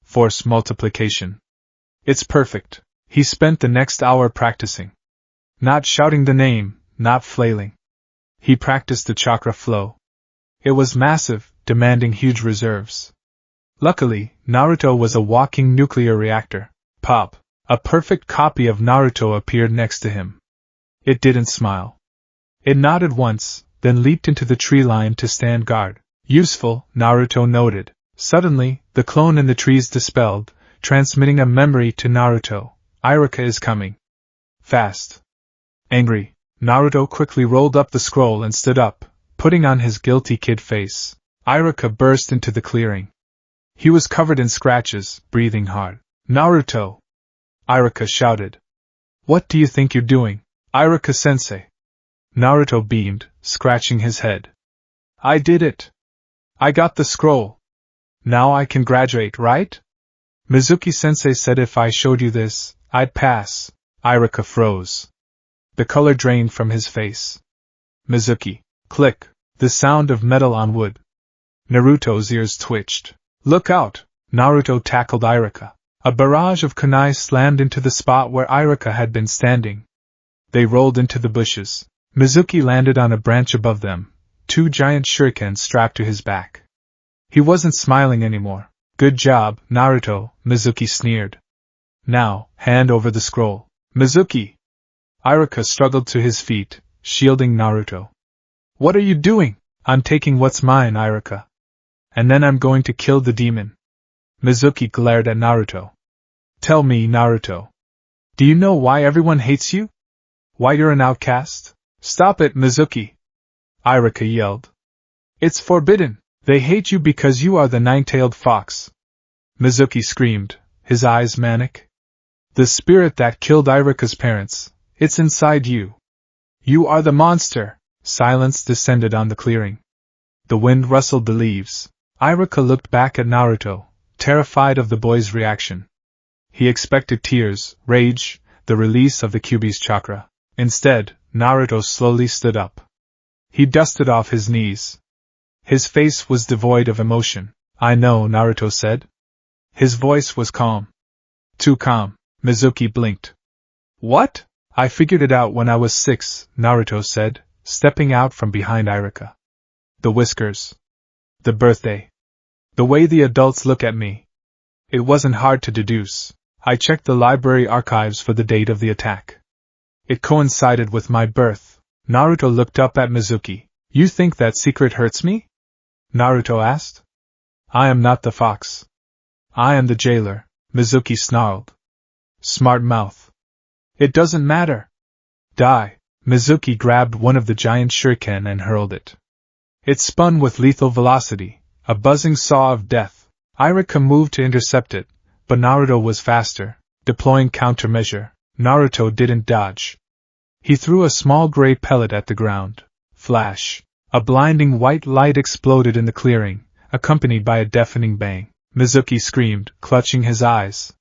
Force multiplication. It's perfect. He spent the next hour practicing. Not shouting the name, not flailing. He practiced the chakra flow. It was massive, demanding huge reserves. Luckily, Naruto was a walking nuclear reactor. Pop! A perfect copy of Naruto appeared next to him. It didn't smile. It nodded once, then leaped into the tree line to stand guard. Useful, Naruto noted. Suddenly, the clone in the trees dispelled, transmitting a memory to Naruto. Iruka is coming. Fast. Angry, Naruto quickly rolled up the scroll and stood up, putting on his guilty kid face. Iruka burst into the clearing. He was covered in scratches, breathing hard. Naruto! Iruka shouted. What do you think you're doing, Iruka-sensei? Naruto beamed, scratching his head. I did it. I got the scroll. Now I can graduate, right? Mizuki-sensei said if I showed you this, I'd pass. Iruka froze. The color drained from his face. Mizuki. Click. The sound of metal on wood. Naruto's ears twitched. Look out! Naruto tackled Iruka. A barrage of kunai slammed into the spot where Iruka had been standing. They rolled into the bushes. Mizuki landed on a branch above them, 2 giant shurikens strapped to his back. He wasn't smiling anymore. Good job, Naruto, Mizuki sneered. Now, hand over the scroll. Mizuki! Iruka struggled to his feet, shielding Naruto. What are you doing? I'm taking what's mine, Iruka. And then I'm going to kill the demon. Mizuki glared at Naruto. Tell me, Naruto. Do you know why everyone hates you? Why you're an outcast? Stop it, Mizuki! Iruka yelled. It's forbidden! They hate you because you are the 9-tailed fox! Mizuki screamed, his eyes manic. The spirit that killed Iruka's parents, it's inside you. You are the monster! Silence descended on the clearing. The wind rustled the leaves. Iruka looked back at Naruto, terrified of the boy's reaction. He expected tears, rage, the release of the Kyuubi's chakra. Instead, Naruto slowly stood up. He dusted off his knees. His face was devoid of emotion. I know, Naruto said. His voice was calm. Too calm. Mizuki blinked. What? I figured it out when I was 6, Naruto said, stepping out from behind Iruka. The whiskers. The birthday. The way the adults look at me. It wasn't hard to deduce. I checked the library archives for the date of the attack. It coincided with my birth. Naruto looked up at Mizuki. You think that secret hurts me? Naruto asked. I am not the fox. I am the jailer, Mizuki snarled. Smart mouth. It doesn't matter. Die. Mizuki grabbed one of the giant shuriken and hurled it. It spun with lethal velocity, a buzzing saw of death. Iruka moved to intercept it, but Naruto was faster, deploying countermeasure. Naruto didn't dodge. He threw a small gray pellet at the ground. Flash. A blinding white light exploded in the clearing, accompanied by a deafening bang. Mizuki screamed, clutching his eyes.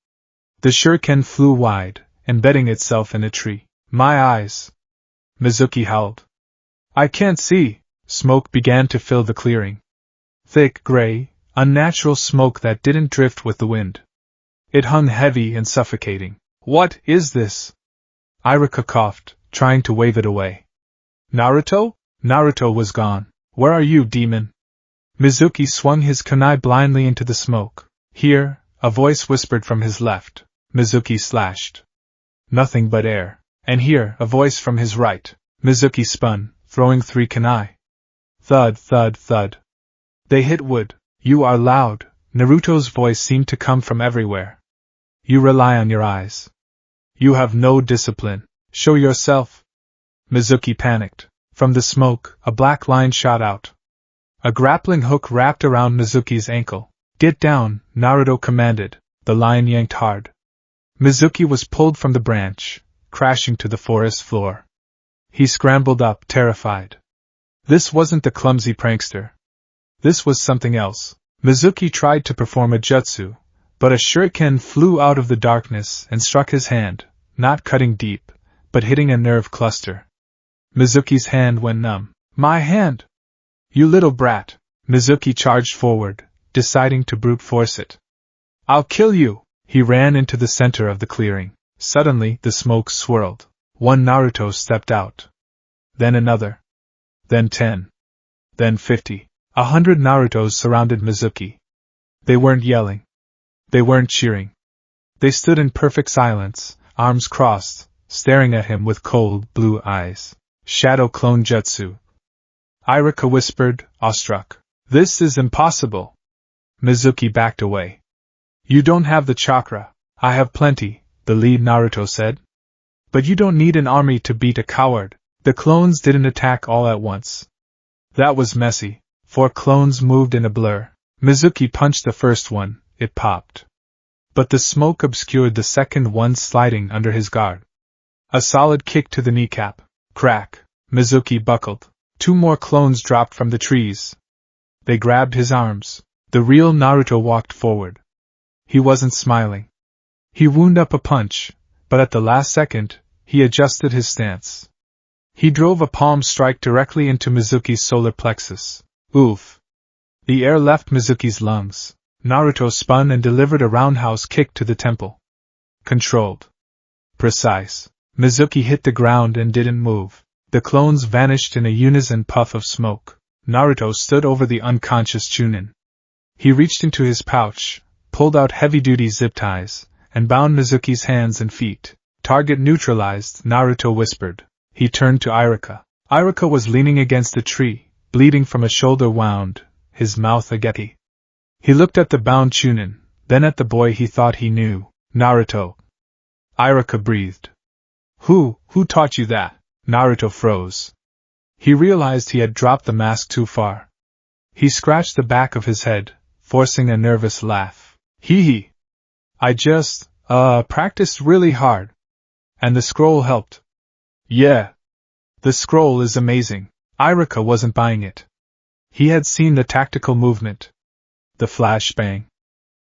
The shuriken flew wide, embedding itself in a tree. My eyes! Mizuki howled. I can't see! Smoke began to fill the clearing. Thick, gray, unnatural smoke that didn't drift with the wind. It hung heavy and suffocating. What is this? Iruka coughed, trying to wave it away. Naruto? Naruto was gone. Where are you, demon? Mizuki swung his kunai blindly into the smoke. Here, a voice whispered from his left. Mizuki slashed. Nothing but air. And here, a voice from his right. Mizuki spun, throwing 3 kunai. Thud, thud, thud. They hit wood. You are loud. Naruto's voice seemed to come from everywhere. You rely on your eyes. You have no discipline. Show yourself. Mizuki panicked. From the smoke, a black line shot out. A grappling hook wrapped around Mizuki's ankle. Get down, Naruto commanded. The line yanked hard. Mizuki was pulled from the branch, crashing to the forest floor. He scrambled up, terrified. This wasn't the clumsy prankster. This was something else. Mizuki tried to perform a jutsu, but a shuriken flew out of the darkness and struck his hand, not cutting deep, but hitting a nerve cluster. Mizuki's hand went numb. My hand! You little brat! Mizuki charged forward, deciding to brute force it. I'll kill you! He ran into the center of the clearing. Suddenly, the smoke swirled. One Naruto stepped out. Then another. Then 10. Then 50. 100 Narutos surrounded Mizuki. They weren't yelling. They weren't cheering. They stood in perfect silence, arms crossed, staring at him with cold, blue eyes. Shadow clone jutsu. Irika whispered, awestruck. This is impossible. Mizuki backed away. You don't have the chakra. I have plenty, the lead Naruto said. But you don't need an army to beat a coward. The clones didn't attack all at once. That was messy. 4 clones moved in a blur. Mizuki punched the first one, it popped. But the smoke obscured the second one sliding under his guard. A solid kick to the kneecap. Crack. Mizuki buckled. 2 more clones dropped from the trees. They grabbed his arms. The real Naruto walked forward. He wasn't smiling. He wound up a punch, but at the last second, he adjusted his stance. He drove a palm strike directly into Mizuki's solar plexus. Oof! The air left Mizuki's lungs. Naruto spun and delivered a roundhouse kick to the temple. Controlled. Precise. Mizuki hit the ground and didn't move. The clones vanished in a unison puff of smoke. Naruto stood over the unconscious Chunin. He reached into his pouch, pulled out heavy-duty zip ties, and bound Mizuki's hands and feet. Target neutralized, Naruto whispered. He turned to Irika. Irika was leaning against a tree, bleeding from a shoulder wound, his mouth agape. He looked at the bound Chunin, then at the boy he thought he knew. Naruto. Irika breathed. Who taught you that? Naruto froze. He realized he had dropped the mask too far. He scratched the back of his head, forcing a nervous laugh. Hee. I just, practiced really hard. And the scroll helped. Yeah. The scroll is amazing. Irika wasn't buying it. He had seen the tactical movement. The flashbang.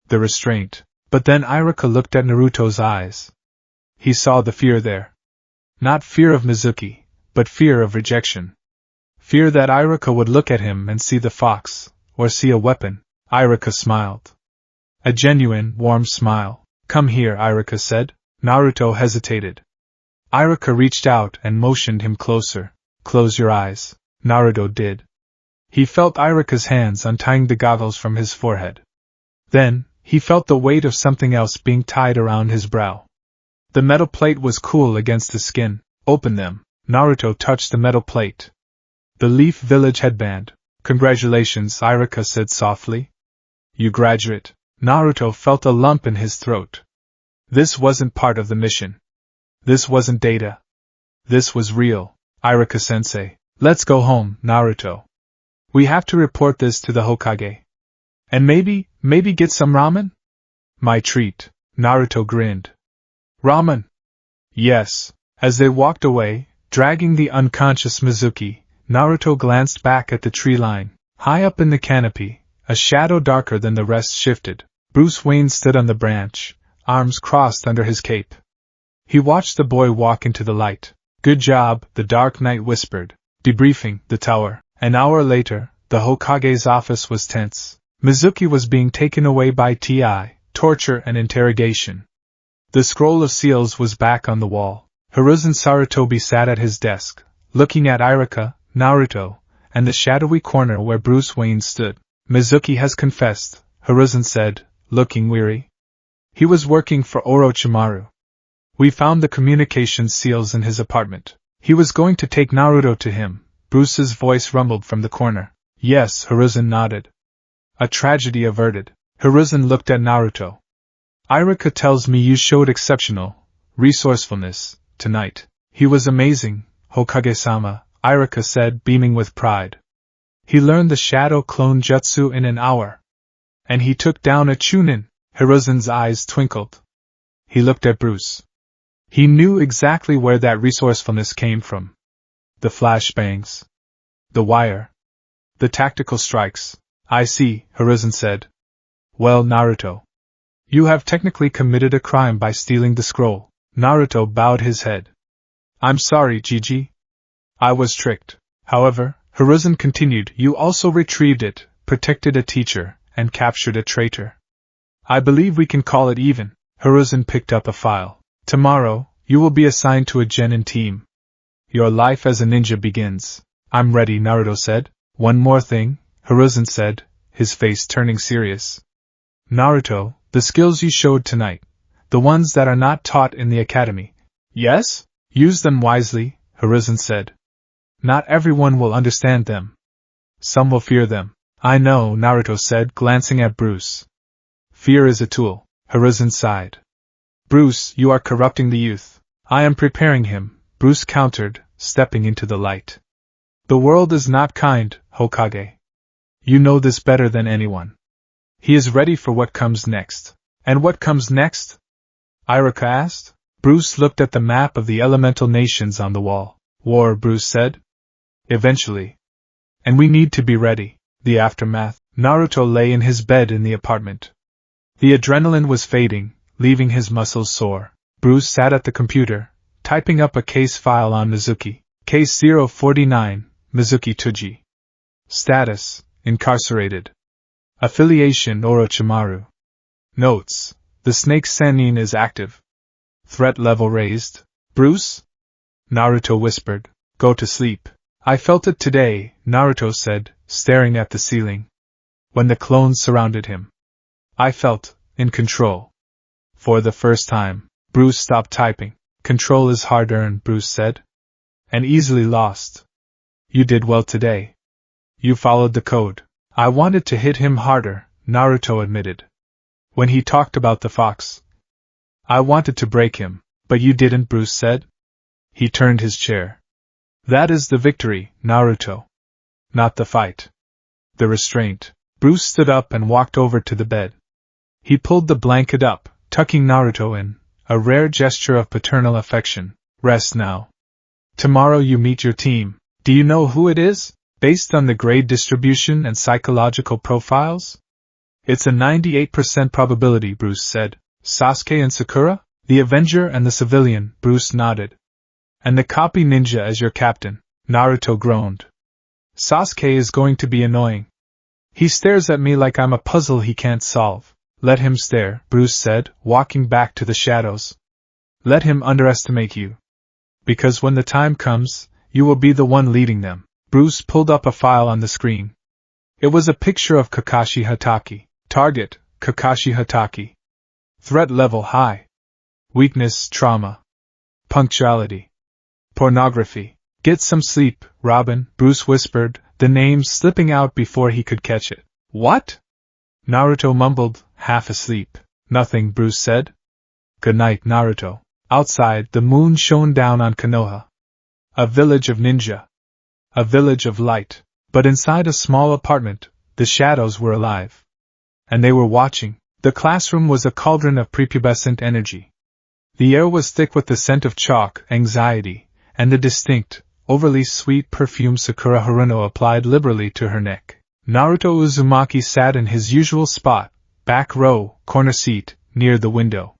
The restraint. But then Irika looked at Naruto's eyes. He saw the fear there. Not fear of Mizuki, but fear of rejection. Fear that Irika would look at him and see the fox, or see a weapon. Irika smiled. A genuine, warm smile. Come here, Irika said. Naruto hesitated. Irika reached out and motioned him closer. Close your eyes. Naruto did. He felt Irika's hands untying the goggles from his forehead. Then, he felt the weight of something else being tied around his brow. The metal plate was cool against the skin. Open them. Naruto touched the metal plate. The Leaf Village headband. Congratulations, Irika said softly. You graduate. Naruto felt a lump in his throat. This wasn't part of the mission. This wasn't data. This was real. Irika-sensei. Let's go home, Naruto. We have to report this to the Hokage. And maybe get some ramen? My treat. Naruto grinned. Ramen? Yes. As they walked away, dragging the unconscious Mizuki, Naruto glanced back at the tree line. High up in the canopy, a shadow darker than the rest shifted. Bruce Wayne stood on the branch, arms crossed under his cape. He watched the boy walk into the light. Good job, the Dark Knight whispered. Debriefing, the tower. An hour later, the Hokage's office was tense. Mizuki was being taken away by TI, torture and interrogation. The scroll of seals was back on the wall. Hiruzen Sarutobi sat at his desk, looking at Irika, Naruto, and the shadowy corner where Bruce Wayne stood. Mizuki has confessed, Hiruzen said, looking weary. He was working for Orochimaru. We found the communication seals in his apartment. He was going to take Naruto to him. Bruce's voice rumbled from the corner. Yes, Hiruzen nodded. A tragedy averted. Hiruzen looked at Naruto. Irika tells me you showed exceptional resourcefulness tonight. He was amazing, Hokage-sama, Irika said, beaming with pride. He learned the shadow clone jutsu in an hour. And he took down a Chunin. Hiruzen's eyes twinkled. He looked at Bruce. He knew exactly where that resourcefulness came from. The flashbangs. The wire. The tactical strikes. I see, Hiruzen said. Well, Naruto. You have technically committed a crime by stealing the scroll. Naruto bowed his head. I'm sorry, Gigi. I was tricked. However, Hiruzen continued, you also retrieved it, protected a teacher, and captured a traitor. I believe we can call it even. Hiruzen picked up a file. Tomorrow, you will be assigned to a genin team. Your life as a ninja begins. I'm ready, Naruto said. One more thing, Hiruzen said, his face turning serious. Naruto, the skills you showed tonight, The ones that are not taught in the academy. Yes? Use them wisely, Hiruzen said. Not everyone will understand them. Some will fear them. I know, Naruto said, glancing at Bruce. Fear is a tool, Hiruzen sighed. Bruce, you are corrupting the youth. I am preparing him, Bruce countered, stepping into the light. The world is not kind, Hokage. You know this better than anyone. He is ready for what comes next. And what comes next? Iruka asked. Bruce looked at the map of the elemental nations on the wall. War, Bruce said. Eventually. And we need to be ready. The aftermath. Naruto lay in his bed in the apartment. The adrenaline was fading, leaving his muscles sore. Bruce sat at the computer, typing up a case file on Mizuki. Case 049, Mizuki Tuji. Status, incarcerated. Affiliation Orochimaru. Notes, the snake Sannin is active. Threat level raised. Bruce? Naruto whispered. Go to sleep. I felt it today, Naruto said, staring at the ceiling. When the clones surrounded him. I felt in control. For the first time, Bruce stopped typing. Control is hard-earned, Bruce said. And easily lost. You did well today. You followed the code. I wanted to hit him harder, Naruto admitted. When he talked about the fox. I wanted to break him, but you didn't, Bruce said. He turned his chair. That is the victory, Naruto. Not the fight. The restraint. Bruce stood up and walked over to the bed. He pulled the blanket up, tucking Naruto in, a rare gesture of paternal affection. Rest now. Tomorrow you meet your team. Do you know who it is? Based on the grade distribution and psychological profiles? It's a 98% probability, Bruce said. Sasuke and Sakura? The Avenger and the Civilian, Bruce nodded. And the copy ninja as your captain, Naruto groaned. Sasuke is going to be annoying. He stares at me like I'm a puzzle he can't solve. Let him stare, Bruce said, walking back to the shadows. Let him underestimate you. Because when the time comes, you will be the one leading them. Bruce pulled up a file on the screen. It was a picture of Kakashi Hatake. Target, Kakashi Hatake. Threat level high. Weakness, trauma. Punctuality. Pornography. Get some sleep, Robin, Bruce whispered, the name slipping out before he could catch it. What? Naruto mumbled, half asleep. Nothing, Bruce said. Good night, Naruto. Outside, the moon shone down on Konoha. A village of ninja. A village of light. But inside a small apartment, the shadows were alive. And they were watching. The classroom was a cauldron of prepubescent energy. The air was thick with the scent of chalk, anxiety, and the distinct, overly sweet perfume Sakura Haruno applied liberally to her neck. Naruto Uzumaki sat in his usual spot, back row, corner seat, near the window.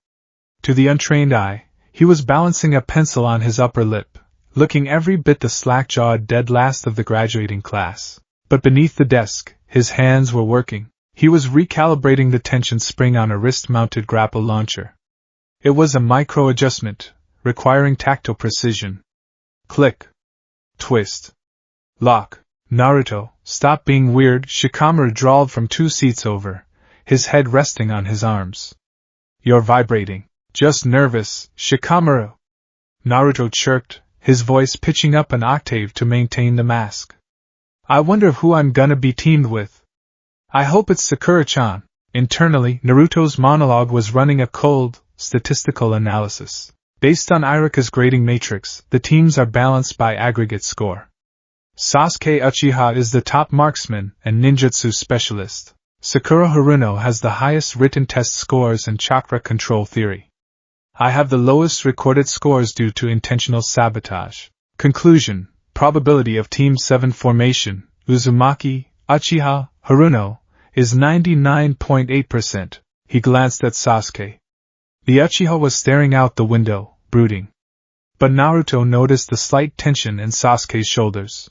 To the untrained eye, he was balancing a pencil on his upper lip, looking every bit the slack-jawed dead last of the graduating class. But beneath the desk, his hands were working. He was recalibrating the tension spring on a wrist-mounted grapple launcher. It was a micro-adjustment, requiring tactile precision. Click. Twist. Lock. Naruto, stop being weird, Shikamaru drawled from 2 seats over, his head resting on his arms. You're vibrating. Just nervous, Shikamaru. Naruto chirped, his voice pitching up an octave to maintain the mask. I wonder who I'm gonna be teamed with. I hope it's Sakura-chan. Internally, Naruto's monologue was running a cold, statistical analysis. Based on Iruka's grading matrix, the teams are balanced by aggregate score. Sasuke Uchiha is the top marksman and ninjutsu specialist. Sakura Haruno has the highest written test scores and chakra control theory. I have the lowest recorded scores due to intentional sabotage. Conclusion: probability of Team 7 formation, Uzumaki, Uchiha, Haruno, is 99.8%. He glanced at Sasuke. The Uchiha was staring out the window, brooding. But Naruto noticed the slight tension in Sasuke's shoulders.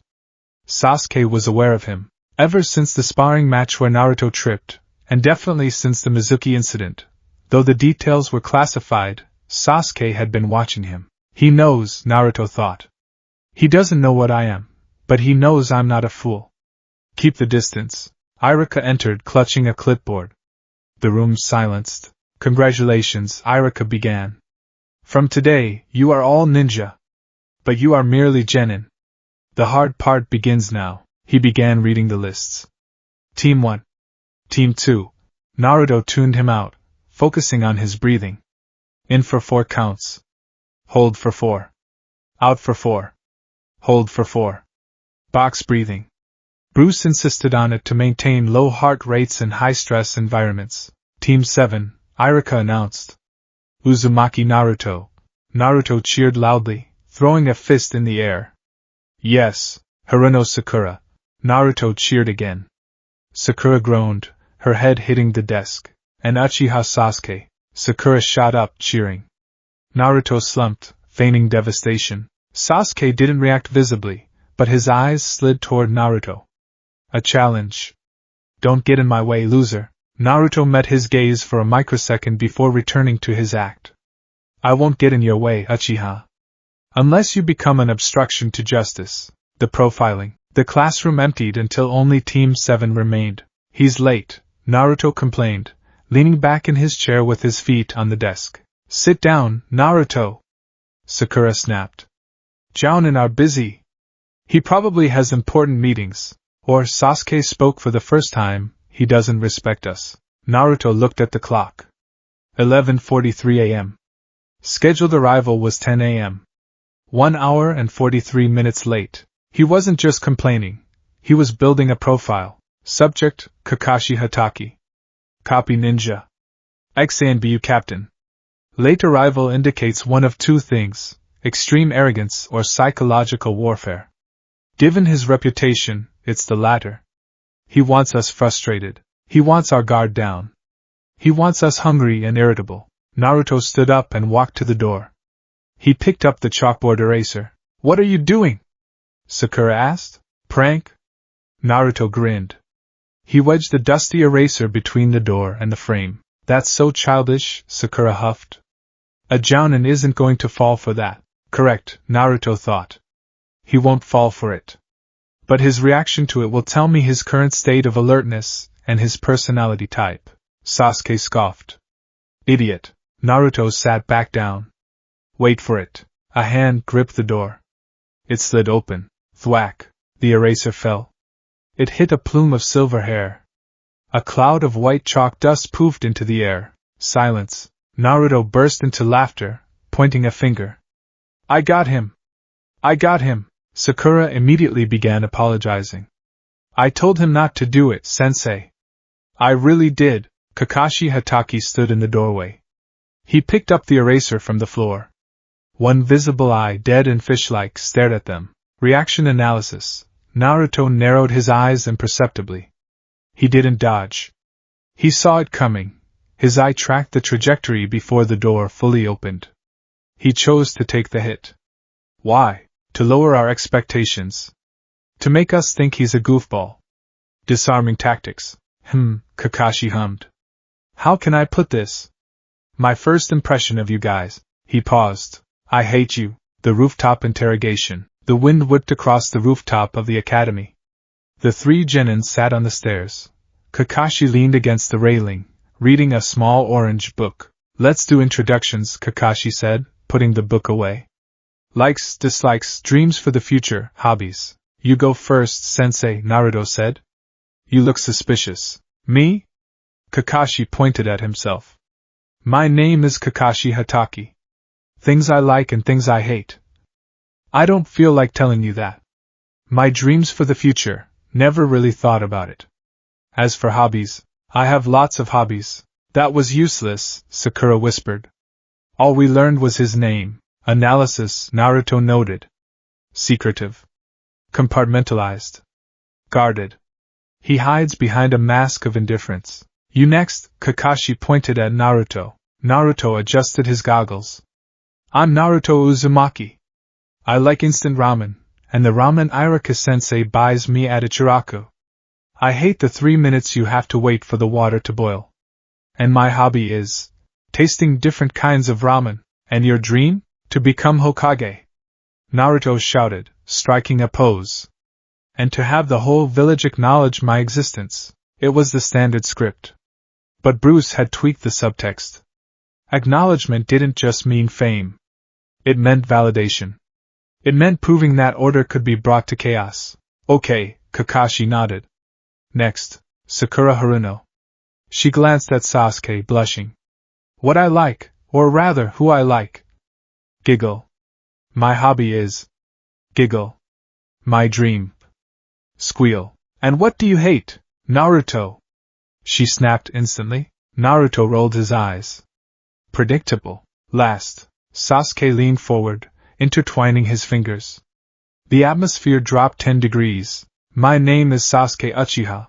Sasuke was aware of him. Ever since the sparring match where Naruto tripped, and definitely since the Mizuki incident, though the details were classified, Sasuke had been watching him. He knows, Naruto thought. He doesn't know what I am, but he knows I'm not a fool. Keep the distance. Iruka entered, clutching a clipboard. The room silenced. Congratulations, Irika began. From today, you are all ninja. But you are merely genin. The hard part begins now. He began reading the lists. Team 1. Team 2. Naruto tuned him out, focusing on his breathing. In for 4 counts. Hold for 4. Out for 4. Hold for 4. Box breathing. Bruce insisted on it to maintain low heart rates in high-stress environments. Team 7, Irika announced. Uzumaki Naruto. Naruto cheered loudly, throwing a fist in the air. Yes, Haruno Sakura. Naruto cheered again. Sakura groaned, her head hitting the desk. And Uchiha Sasuke. Sakura shot up, cheering. Naruto slumped, feigning devastation. Sasuke didn't react visibly, but his eyes slid toward Naruto. A challenge. Don't get in my way, loser. Naruto met his gaze for a microsecond before returning to his act. I won't get in your way, Uchiha. Unless you become an obstruction to justice. The profiling. The classroom emptied until only Team 7 remained. He's late, Naruto complained, leaning back in his chair with his feet on the desk. Sit down, Naruto. Sakura snapped. Jounin are busy. He probably has important meetings. Or Sasuke spoke for the first time, he doesn't respect us. Naruto looked at the clock. 11:43 a.m. Scheduled arrival was 10 a.m. 1 hour and 43 minutes late. He wasn't just complaining. He was building a profile. Subject, Kakashi Hatake. Copy ninja. XANBU captain. Late arrival indicates one of two things, extreme arrogance or psychological warfare. Given his reputation, it's the latter. He wants us frustrated. He wants our guard down. He wants us hungry and irritable. Naruto stood up and walked to the door. He picked up the chalkboard eraser. What are you doing? Sakura asked. Prank? Naruto grinned. He wedged the dusty eraser between the door and the frame. That's so childish, Sakura huffed. A jounin isn't going to fall for that. Correct, Naruto thought. He won't fall for it. But his reaction to it will tell me his current state of alertness and his personality type. Sasuke scoffed. Idiot. Naruto sat back down. Wait for it. A hand gripped the door. It slid open. Thwack. The eraser fell. It hit a plume of silver hair. A cloud of white chalk dust poofed into the air. Silence. Naruto burst into laughter, pointing a finger. I got him! I got him! Sakura immediately began apologizing. I told him not to do it, sensei. I really did. Kakashi Hatake stood in the doorway. He picked up the eraser from the floor. One visible eye, dead and fish-like, stared at them. Reaction analysis. Naruto narrowed his eyes imperceptibly. He didn't dodge. He saw it coming. His eye tracked the trajectory before the door fully opened. He chose to take the hit. Why? To lower our expectations. To make us think he's a goofball. Disarming tactics. Kakashi hummed. How can I put this? My first impression of you guys. He paused. I hate you. The rooftop interrogation. The wind whipped across the rooftop of the academy. The 3 genins sat on the stairs. Kakashi leaned against the railing, reading a small orange book. Let's do introductions, Kakashi said, putting the book away. Likes, dislikes, dreams for the future, hobbies. You go first, sensei, Naruto said. You look suspicious. Me? Kakashi pointed at himself. My name is Kakashi Hatake. Things I like and things I hate. I don't feel like telling you that. My dreams for the future, never really thought about it. As for hobbies, I have lots of hobbies. That was useless, Sakura whispered. All we learned was his name. Analysis, Naruto noted. Secretive. Compartmentalized. Guarded. He hides behind a mask of indifference. You next, Kakashi pointed at Naruto. Naruto adjusted his goggles. I'm Naruto Uzumaki. I like instant ramen, and the ramen Irika-sensei buys me at Ichiraku. I hate the 3 minutes you have to wait for the water to boil. And my hobby is tasting different kinds of ramen. And your dream? To become Hokage. Naruto shouted, striking a pose. And to have the whole village acknowledge my existence. It was the standard script. But Bruce had tweaked the subtext. Acknowledgement didn't just mean fame. It meant validation. It meant proving that order could be brought to chaos. Okay, Kakashi nodded. Next, Sakura Haruno. She glanced at Sasuke, blushing. What I like, or rather, who I like. Giggle. My hobby is. Giggle. My dream. Squeal. And what do you hate? Naruto. She snapped instantly. Naruto rolled his eyes. Predictable. Last, Sasuke leaned forward, intertwining his fingers. The atmosphere dropped 10 degrees. My name is Sasuke Uchiha.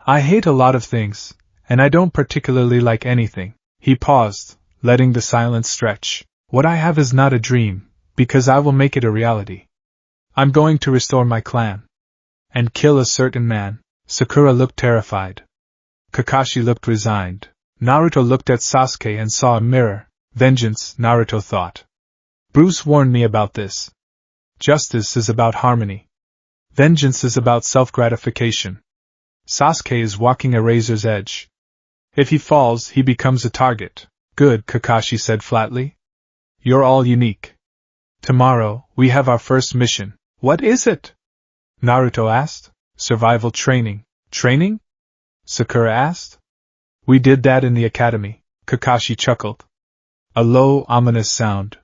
I hate a lot of things, and I don't particularly like anything. He paused, letting the silence stretch. What I have is not a dream, because I will make it a reality. I'm going to restore my clan. And kill a certain man. Sakura looked terrified. Kakashi looked resigned. Naruto looked at Sasuke and saw a mirror. Vengeance, Naruto thought. Bruce warned me about this. Justice is about harmony. Vengeance is about self-gratification. Sasuke is walking a razor's edge. If he falls, he becomes a target. Good, Kakashi said flatly. You're all unique. Tomorrow, we have our first mission. What is it? Naruto asked. Survival training. Training? Sakura asked. We did that in the academy. Kakashi chuckled. A low, ominous sound.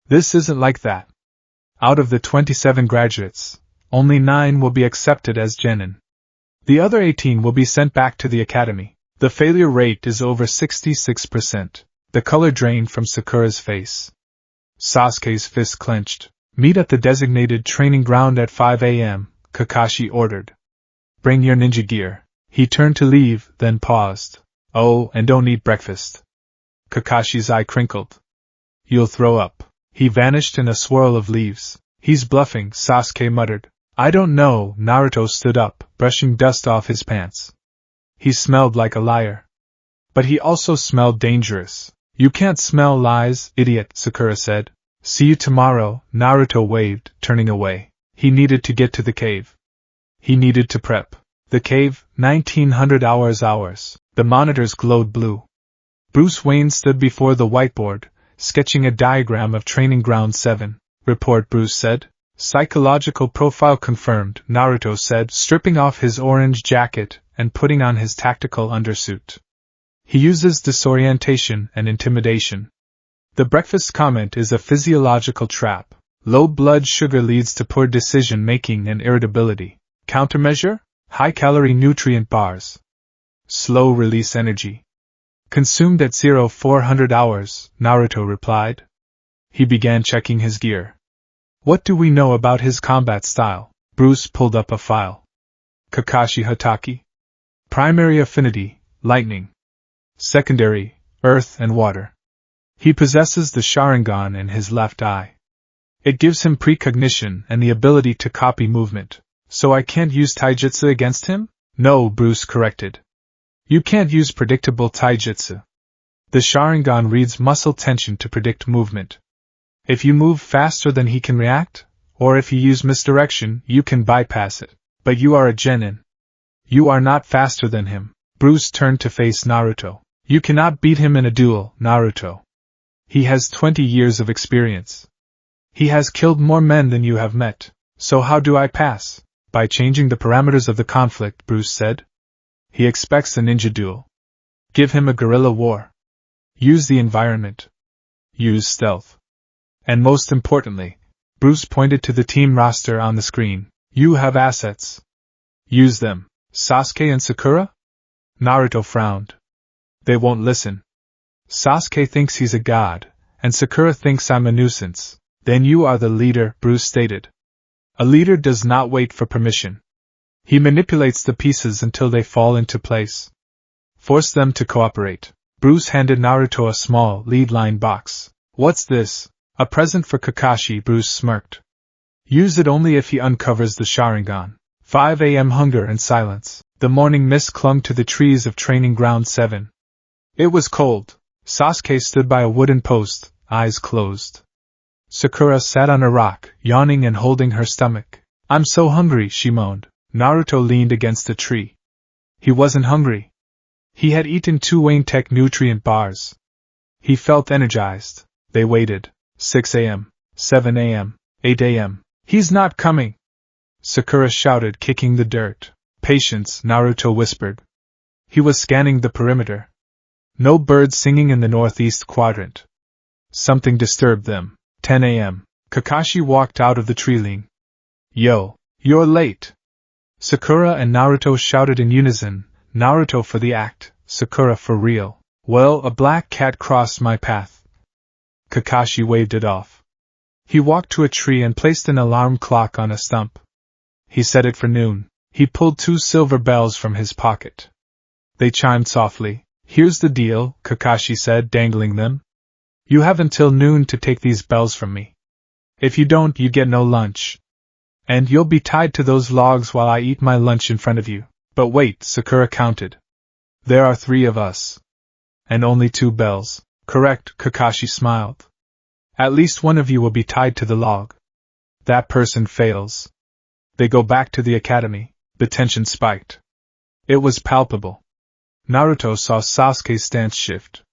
This isn't like that. Out of the 27 graduates, only 9 will be accepted as genin. The other 18 will be sent back to the academy. The failure rate is over 66%. The color drained from Sakura's face. Sasuke's fist clenched. Meet at the designated training ground at 5 a.m., Kakashi ordered. Bring your ninja gear. He turned to leave, then paused. Oh, and don't eat breakfast. Kakashi's eye crinkled. You'll throw up. He vanished in a swirl of leaves. He's bluffing, Sasuke muttered. I don't know. Naruto stood up, brushing dust off his pants. He smelled like a liar. But he also smelled dangerous. You can't smell lies, idiot, Sakura said. See you tomorrow, Naruto waved, turning away. He needed to get to the cave. He needed to prep. The cave, 1900 hours. The monitors glowed blue. Bruce Wayne stood before the whiteboard, sketching a diagram of Training Ground 7. Report, Bruce said. Psychological profile confirmed, Naruto said, stripping off his orange jacket and putting on his tactical undersuit. He uses disorientation and intimidation. The breakfast comment is a physiological trap. Low blood sugar leads to poor decision-making and irritability. Countermeasure? High-calorie nutrient bars. Slow-release energy. Consumed at 0400 hours, Naruto replied. He began checking his gear. What do we know about his combat style? Bruce pulled up a file. Kakashi Hatake. Primary affinity, lightning. Secondary, earth and water. He possesses the Sharingan in his left eye. It gives him precognition and the ability to copy movement. So I can't use taijutsu against him? No, Bruce corrected. You can't use predictable taijutsu. The Sharingan reads muscle tension to predict movement. If you move faster than he can react, or if you use misdirection, you can bypass it. But you are a genin. You are not faster than him. Bruce turned to face Naruto. You cannot beat him in a duel, Naruto. He has 20 years of experience. He has killed more men than you have met. So how do I pass? By changing the parameters of the conflict, Bruce said. He expects a ninja duel. Give him a guerrilla war. Use the environment. Use stealth. And most importantly, Bruce pointed to the team roster on the screen. You have assets. Use them. Sasuke and Sakura? Naruto frowned. They won't listen. Sasuke thinks he's a god, and Sakura thinks I'm a nuisance. Then you are the leader, Bruce stated. A leader does not wait for permission. He manipulates the pieces until they fall into place. Force them to cooperate. Bruce handed Naruto a small, lead-lined box. What's this? A present for Kakashi, Bruce smirked. Use it only if he uncovers the Sharingan. 5 a.m. Hunger and silence. The morning mist clung to the trees of Training Ground 7. It was cold. Sasuke stood by a wooden post, eyes closed. Sakura sat on a rock, yawning and holding her stomach. I'm so hungry, she moaned. Naruto leaned against a tree. He wasn't hungry. He had eaten 2 Wayne Tech nutrient bars. He felt energized. They waited. 6 a.m., 7 a.m., 8 a.m. He's not coming! Sakura shouted, kicking the dirt. Patience, Naruto whispered. He was scanning the perimeter. No birds singing in the northeast quadrant. Something disturbed them. 10 a.m. Kakashi walked out of the tree-ling. Yo, you're late! Sakura and Naruto shouted in unison, Naruto for the act, Sakura for real. Well, a black cat crossed my path. Kakashi waved it off. He walked to a tree and placed an alarm clock on a stump. He set it for noon. He pulled 2 silver bells from his pocket. They chimed softly. Here's the deal, Kakashi said, dangling them. You have until noon to take these bells from me. If you don't, you get no lunch. And you'll be tied to those logs while I eat my lunch in front of you. But wait, Sakura counted. There are 3 of us. And only 2 bells. Correct, Kakashi smiled. At least one of you will be tied to the log. That person fails. They go back to the academy. The tension spiked. It was palpable. Naruto saw Sasuke's stance shift.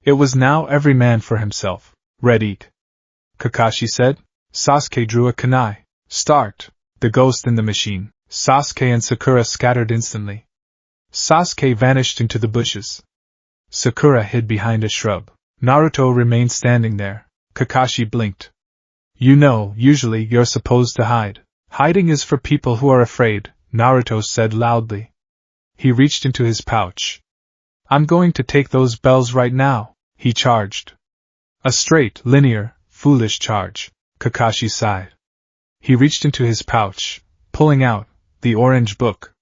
It was now every man for himself. Red eat. Kakashi said. Sasuke drew a kunai. Start. The ghost in the machine. Sasuke and Sakura scattered instantly. Sasuke vanished into the bushes. Sakura hid behind a shrub. Naruto remained standing there. Kakashi blinked. You know, usually you're supposed to hide. Hiding is for people who are afraid, Naruto said loudly. He reached into his pouch. I'm going to take those bells right now, he charged. A straight, linear, foolish charge, Kakashi sighed. He reached into his pouch, pulling out the orange book.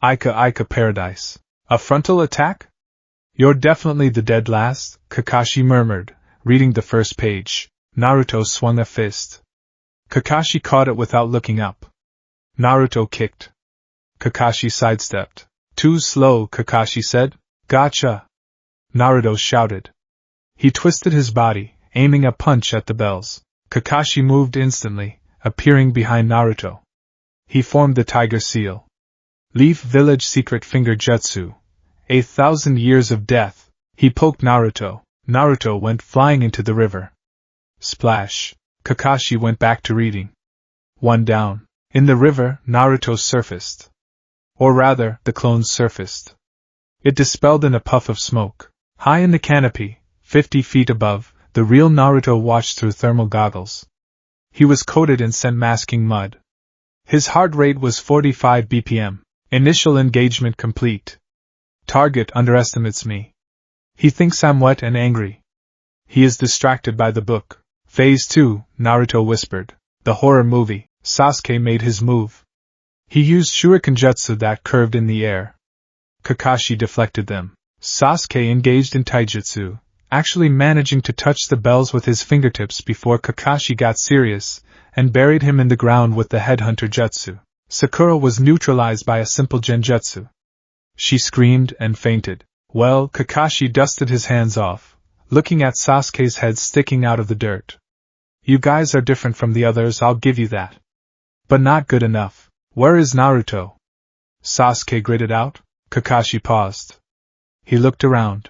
Ika Paradise. A frontal attack? You're definitely the dead last, Kakashi murmured, reading the first page. Naruto swung a fist. Kakashi caught it without looking up. Naruto kicked. Kakashi sidestepped. Too slow, Kakashi said. Gotcha! Naruto shouted. He twisted his body, aiming a punch at the bells. Kakashi moved instantly, appearing behind Naruto. He formed the Tiger Seal. Leaf Village Secret Finger Jutsu. 1,000 years of death. He poked Naruto. Naruto went flying into the river. Splash. Kakashi went back to reading. 1 down. In the river, Naruto surfaced. Or rather, the clones surfaced. It dispelled in a puff of smoke. High in the canopy, 50 feet above, the real Naruto watched through thermal goggles. He was coated in scent-masking mud. His heart rate was 45 BPM. Initial engagement complete. Target underestimates me. He thinks I'm wet and angry. He is distracted by the book. Phase 2, Naruto whispered. The horror movie. Sasuke made his move. He used shuriken jutsu that curved in the air. Kakashi deflected them. Sasuke engaged in taijutsu, actually managing to touch the bells with his fingertips before Kakashi got serious, and buried him in the ground with the headhunter jutsu. Sakura was neutralized by a simple genjutsu. She screamed and fainted. Well, Kakashi dusted his hands off, looking at Sasuke's head sticking out of the dirt. You guys are different from the others, I'll give you that. But not good enough. Where is Naruto? Sasuke gritted out. Kakashi paused. He looked around.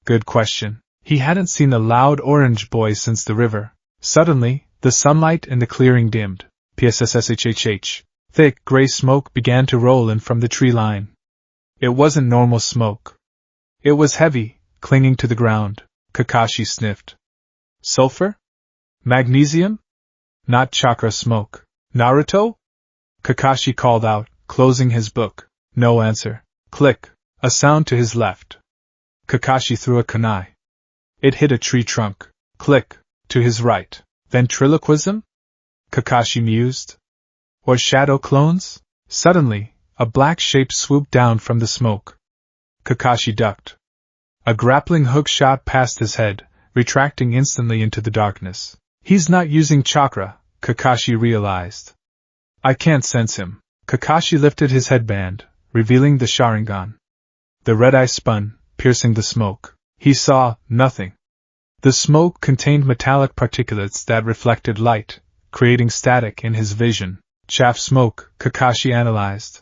Good question. He hadn't seen the loud orange boy since the river. Suddenly, the sunlight in the clearing dimmed. PSSSHHH. Thick, gray smoke began to roll in from the tree line. It wasn't normal smoke. It was heavy, clinging to the ground. Kakashi sniffed. Sulfur? Magnesium? Not chakra smoke. Naruto? Kakashi called out, closing his book. No answer. Click. A sound to his left. Kakashi threw a kunai. It hit a tree trunk. Click. To his right. Ventriloquism? Kakashi mused. Or shadow clones? Suddenly, a black shape swooped down from the smoke. Kakashi ducked. A grappling hook shot past his head, retracting instantly into the darkness. He's not using chakra, Kakashi realized. I can't sense him. Kakashi lifted his headband, revealing the Sharingan. The red eye spun, piercing the smoke. He saw nothing. The smoke contained metallic particulates that reflected light, creating static in his vision. Chaff smoke, Kakashi analyzed.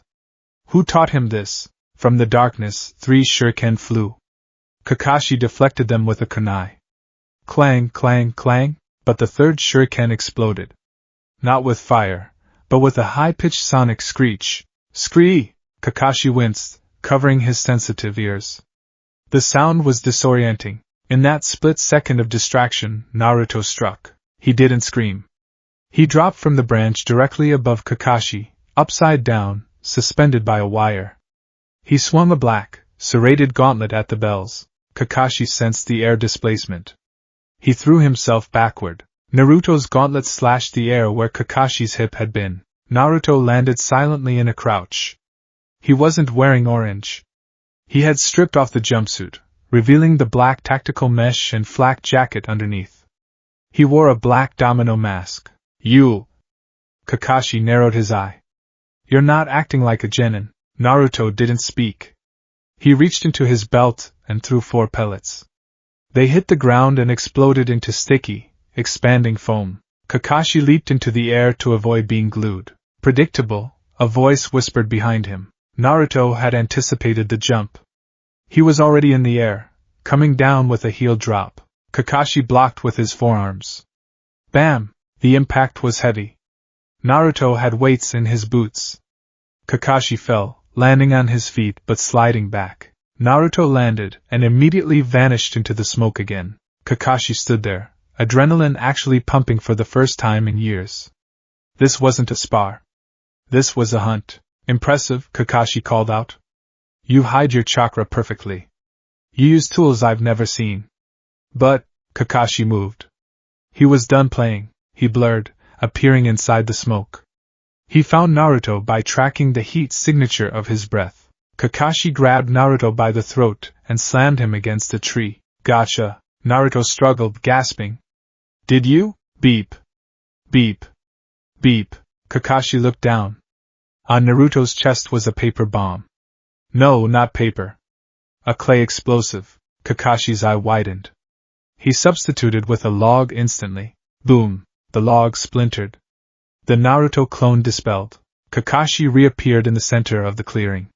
Who taught him this? From the darkness, 3 shuriken flew. Kakashi deflected them with a kunai. Clang, clang, clang, but the third shuriken exploded. Not with fire, but with a high-pitched sonic screech. Scree! Kakashi winced, covering his sensitive ears. The sound was disorienting. In that split second of distraction, Naruto struck. He didn't scream. He dropped from the branch directly above Kakashi, upside down, suspended by a wire. He swung a black, serrated gauntlet at the bells. Kakashi sensed the air displacement. He threw himself backward. Naruto's gauntlet slashed the air where Kakashi's hip had been. Naruto landed silently in a crouch. He wasn't wearing orange. He had stripped off the jumpsuit, revealing the black tactical mesh and flak jacket underneath. He wore a black domino mask. You! Kakashi narrowed his eye. You're not acting like a genin. Naruto didn't speak. He reached into his belt and threw 4 pellets. They hit the ground and exploded into sticky, expanding foam. Kakashi leaped into the air to avoid being glued. Predictable, a voice whispered behind him. Naruto had anticipated the jump. He was already in the air, coming down with a heel drop. Kakashi blocked with his forearms. Bam! The impact was heavy. Naruto had weights in his boots. Kakashi fell, landing on his feet but sliding back. Naruto landed and immediately vanished into the smoke again. Kakashi stood there, adrenaline actually pumping for the first time in years. This wasn't a spar. This was a hunt. Impressive, Kakashi called out. You hide your chakra perfectly. You use tools I've never seen. But, Kakashi moved. He was done playing. He blurred, appearing inside the smoke. He found Naruto by tracking the heat signature of his breath. Kakashi grabbed Naruto by the throat and slammed him against a tree. Gotcha! Naruto struggled, gasping. Did you? Beep. Beep. Beep. Kakashi looked down. On Naruto's chest was a paper bomb. No, not paper. A clay explosive. Kakashi's eye widened. He substituted with a log instantly. Boom! The log splintered. The Naruto clone dispelled. Kakashi reappeared in the center of the clearing.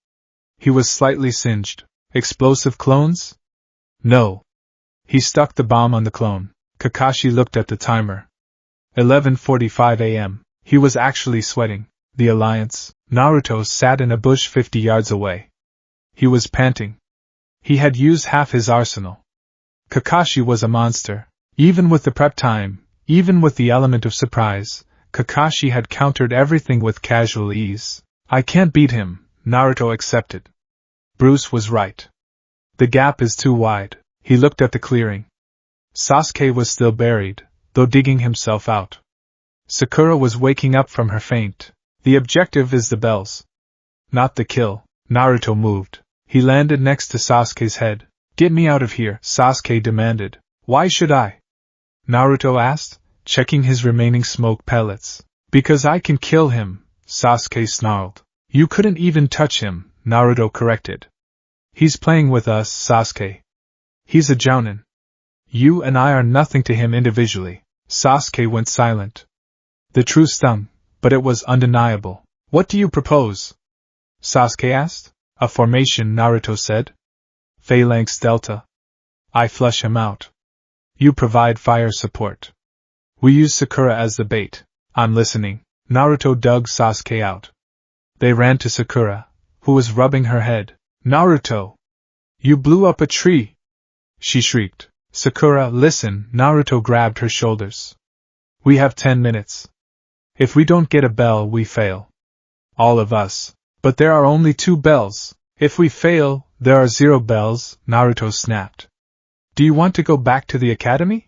He was slightly singed. Explosive clones? No. He stuck the bomb on the clone. Kakashi looked at the timer. 11:45 a.m. He was actually sweating. The Alliance. Naruto sat in a bush 50 yards away. He was panting. He had used half his arsenal. Kakashi was a monster. Even with the prep time, even with the element of surprise, Kakashi had countered everything with casual ease. I can't beat him, Naruto accepted. Bruce was right. The gap is too wide. He looked at the clearing. Sasuke was still buried, though digging himself out. Sakura was waking up from her faint. The objective is the bells. Not the kill. Naruto moved. He landed next to Sasuke's head. Get me out of here, Sasuke demanded. Why should I? Naruto asked, checking his remaining smoke pellets. Because I can kill him, Sasuke snarled. You couldn't even touch him, Naruto corrected. He's playing with us, Sasuke. He's a jounin. You and I are nothing to him individually. Sasuke went silent. The truth stung, but it was undeniable. What do you propose? Sasuke asked. A formation, Naruto said. Phalanx Delta. I flush him out. You provide fire support. We use Sakura as the bait. I'm listening. Naruto dug Sasuke out. They ran to Sakura, who was rubbing her head. Naruto! You blew up a tree! She shrieked. Sakura, listen, Naruto grabbed her shoulders. We have 10 minutes. If we don't get a bell, we fail. All of us. But there are only 2 bells. If we fail, there are 0 bells, Naruto snapped. Do you want to go back to the academy?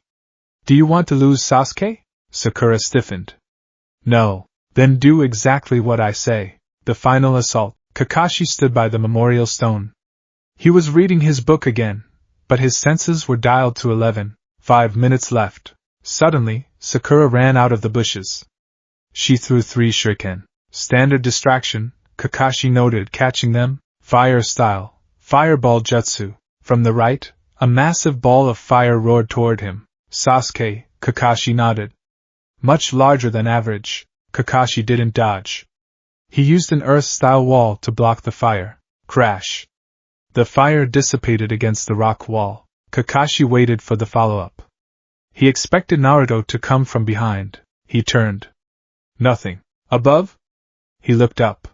Do you want to lose Sasuke? Sakura stiffened. No. Then do exactly what I say. The final assault. Kakashi stood by the memorial stone. He was reading his book again, but his senses were dialed to 11. 5 minutes left. Suddenly, Sakura ran out of the bushes. She threw 3 shuriken. Standard distraction, Kakashi noted, catching them. Fire style. Fireball jutsu. From the right, a massive ball of fire roared toward him. Sasuke, Kakashi nodded. Much larger than average. Kakashi didn't dodge. He used an earth-style wall to block the fire. Crash. The fire dissipated against the rock wall. Kakashi waited for the follow-up. He expected Naruto to come from behind. He turned. Nothing. Above? He looked up.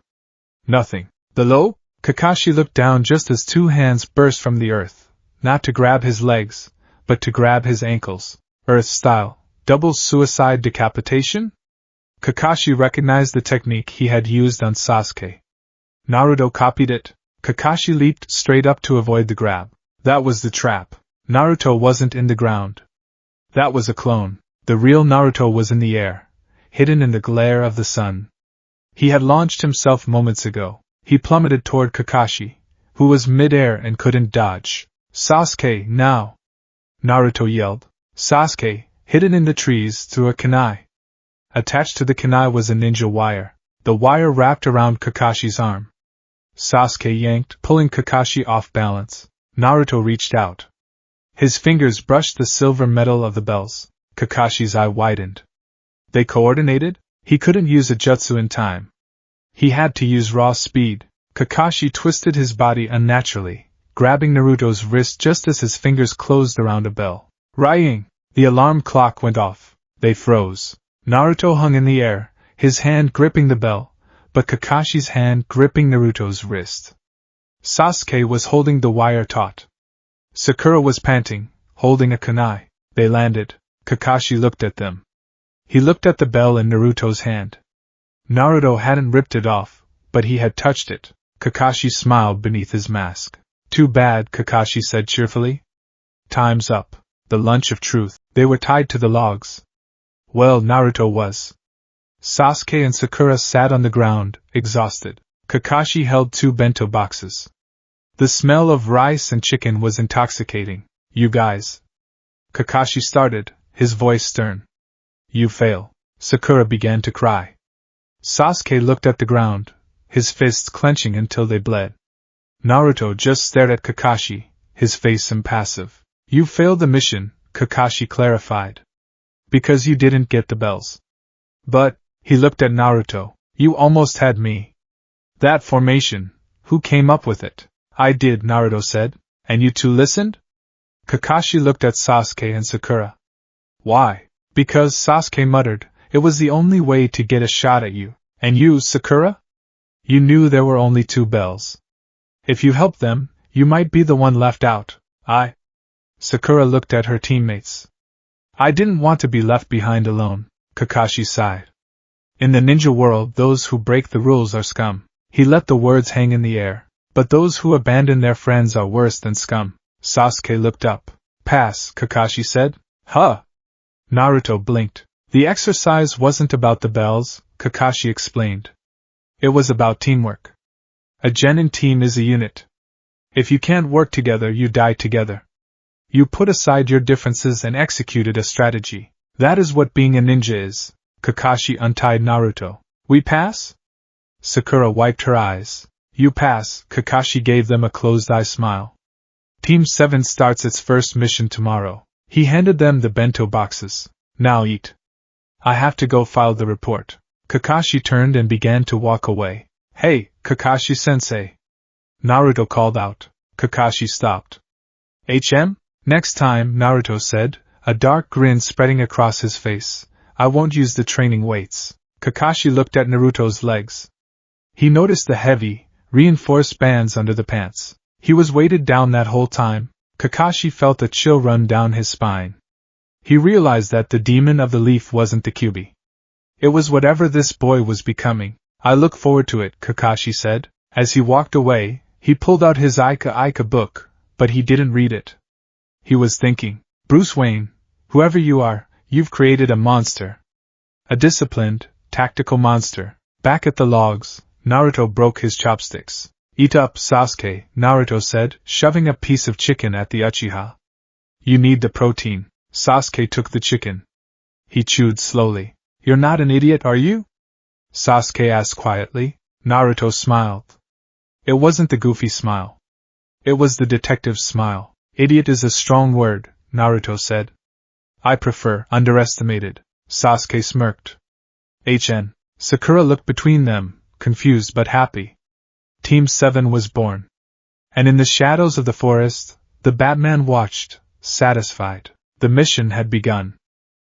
Nothing. Below? Kakashi looked down just as two hands burst from the earth, not to grab his legs, but to grab his ankles. Earth-style. Double suicide decapitation? Kakashi recognized the technique he had used on Sasuke. Naruto copied it. Kakashi leaped straight up to avoid the grab. That was the trap. Naruto wasn't in the ground. That was a clone. The real Naruto was in the air, hidden in the glare of the sun. He had launched himself moments ago. He plummeted toward Kakashi, who was mid-air and couldn't dodge. Sasuke, now! Naruto yelled. Sasuke, hidden in the trees through a kunai. Attached to the kunai was a ninja wire. The wire wrapped around Kakashi's arm. Sasuke yanked, pulling Kakashi off balance. Naruto reached out. His fingers brushed the silver metal of the bells. Kakashi's eye widened. They coordinated? He couldn't use a jutsu in time. He had to use raw speed. Kakashi twisted his body unnaturally, grabbing Naruto's wrist just as his fingers closed around a bell. Ring! The alarm clock went off. They froze. Naruto hung in the air, his hand gripping the bell, but Kakashi's hand gripping Naruto's wrist. Sasuke was holding the wire taut. Sakura was panting, holding a kunai. They landed. Kakashi looked at them. He looked at the bell in Naruto's hand. Naruto hadn't ripped it off, but he had touched it. Kakashi smiled beneath his mask. Too bad, Kakashi said cheerfully. Time's up. The lunch of truth. They were tied to the logs. Well, Naruto was. Sasuke and Sakura sat on the ground, exhausted. Kakashi held 2 bento boxes. The smell of rice and chicken was intoxicating. You guys. Kakashi started, his voice stern. You fail. Sakura began to cry. Sasuke looked at the ground, his fists clenching until they bled. Naruto just stared at Kakashi, his face impassive. You failed the mission, Kakashi clarified. Because you didn't get the bells. But, he looked at Naruto, you almost had me. That formation, who came up with it? I did, Naruto said. And you two listened? Kakashi looked at Sasuke and Sakura. Why? Because, Sasuke muttered, it was the only way to get a shot at you. And you, Sakura? You knew there were only 2 bells. If you helped them, you might be the one left out. Sakura looked at her teammates. I didn't want to be left behind alone, Kakashi sighed. In the ninja world, those who break the rules are scum. He let the words hang in the air. But those who abandon their friends are worse than scum. Sasuke looked up. Pass, Kakashi said. Huh? Naruto blinked. The exercise wasn't about the bells, Kakashi explained. It was about teamwork. A genin team is a unit. If you can't work together, you die together. You put aside your differences and executed a strategy. That is what being a ninja is. Kakashi untied Naruto. We pass? Sakura wiped her eyes. You pass, Kakashi gave them a closed-eye smile. Team 7 starts its first mission tomorrow. He handed them the bento boxes. Now eat. I have to go file the report. Kakashi turned and began to walk away. Hey, Kakashi-sensei. Naruto called out. Kakashi stopped. Next time, Naruto said, a dark grin spreading across his face. I won't use the training weights. Kakashi looked at Naruto's legs. He noticed the heavy, reinforced bands under the pants. He was weighted down that whole time. Kakashi felt a chill run down his spine. He realized that the demon of the leaf wasn't the Kyuubi. It was whatever this boy was becoming. I look forward to it, Kakashi said. As he walked away, he pulled out his Ika book, but he didn't read it. He was thinking, Bruce Wayne, whoever you are, you've created a monster. A disciplined, tactical monster. Back at the logs, Naruto broke his chopsticks. Eat up, Sasuke, Naruto said, shoving a piece of chicken at the Uchiha. You need the protein. Sasuke took the chicken. He chewed slowly. You're not an idiot, are you? Sasuke asked quietly. Naruto smiled. It wasn't the goofy smile. It was the detective's smile. Idiot is a strong word, Naruto said. I prefer underestimated. Sasuke smirked. Sakura looked between them, confused but happy. Team 7 was born. And in the shadows of the forest, the Batman watched, satisfied. The mission had begun.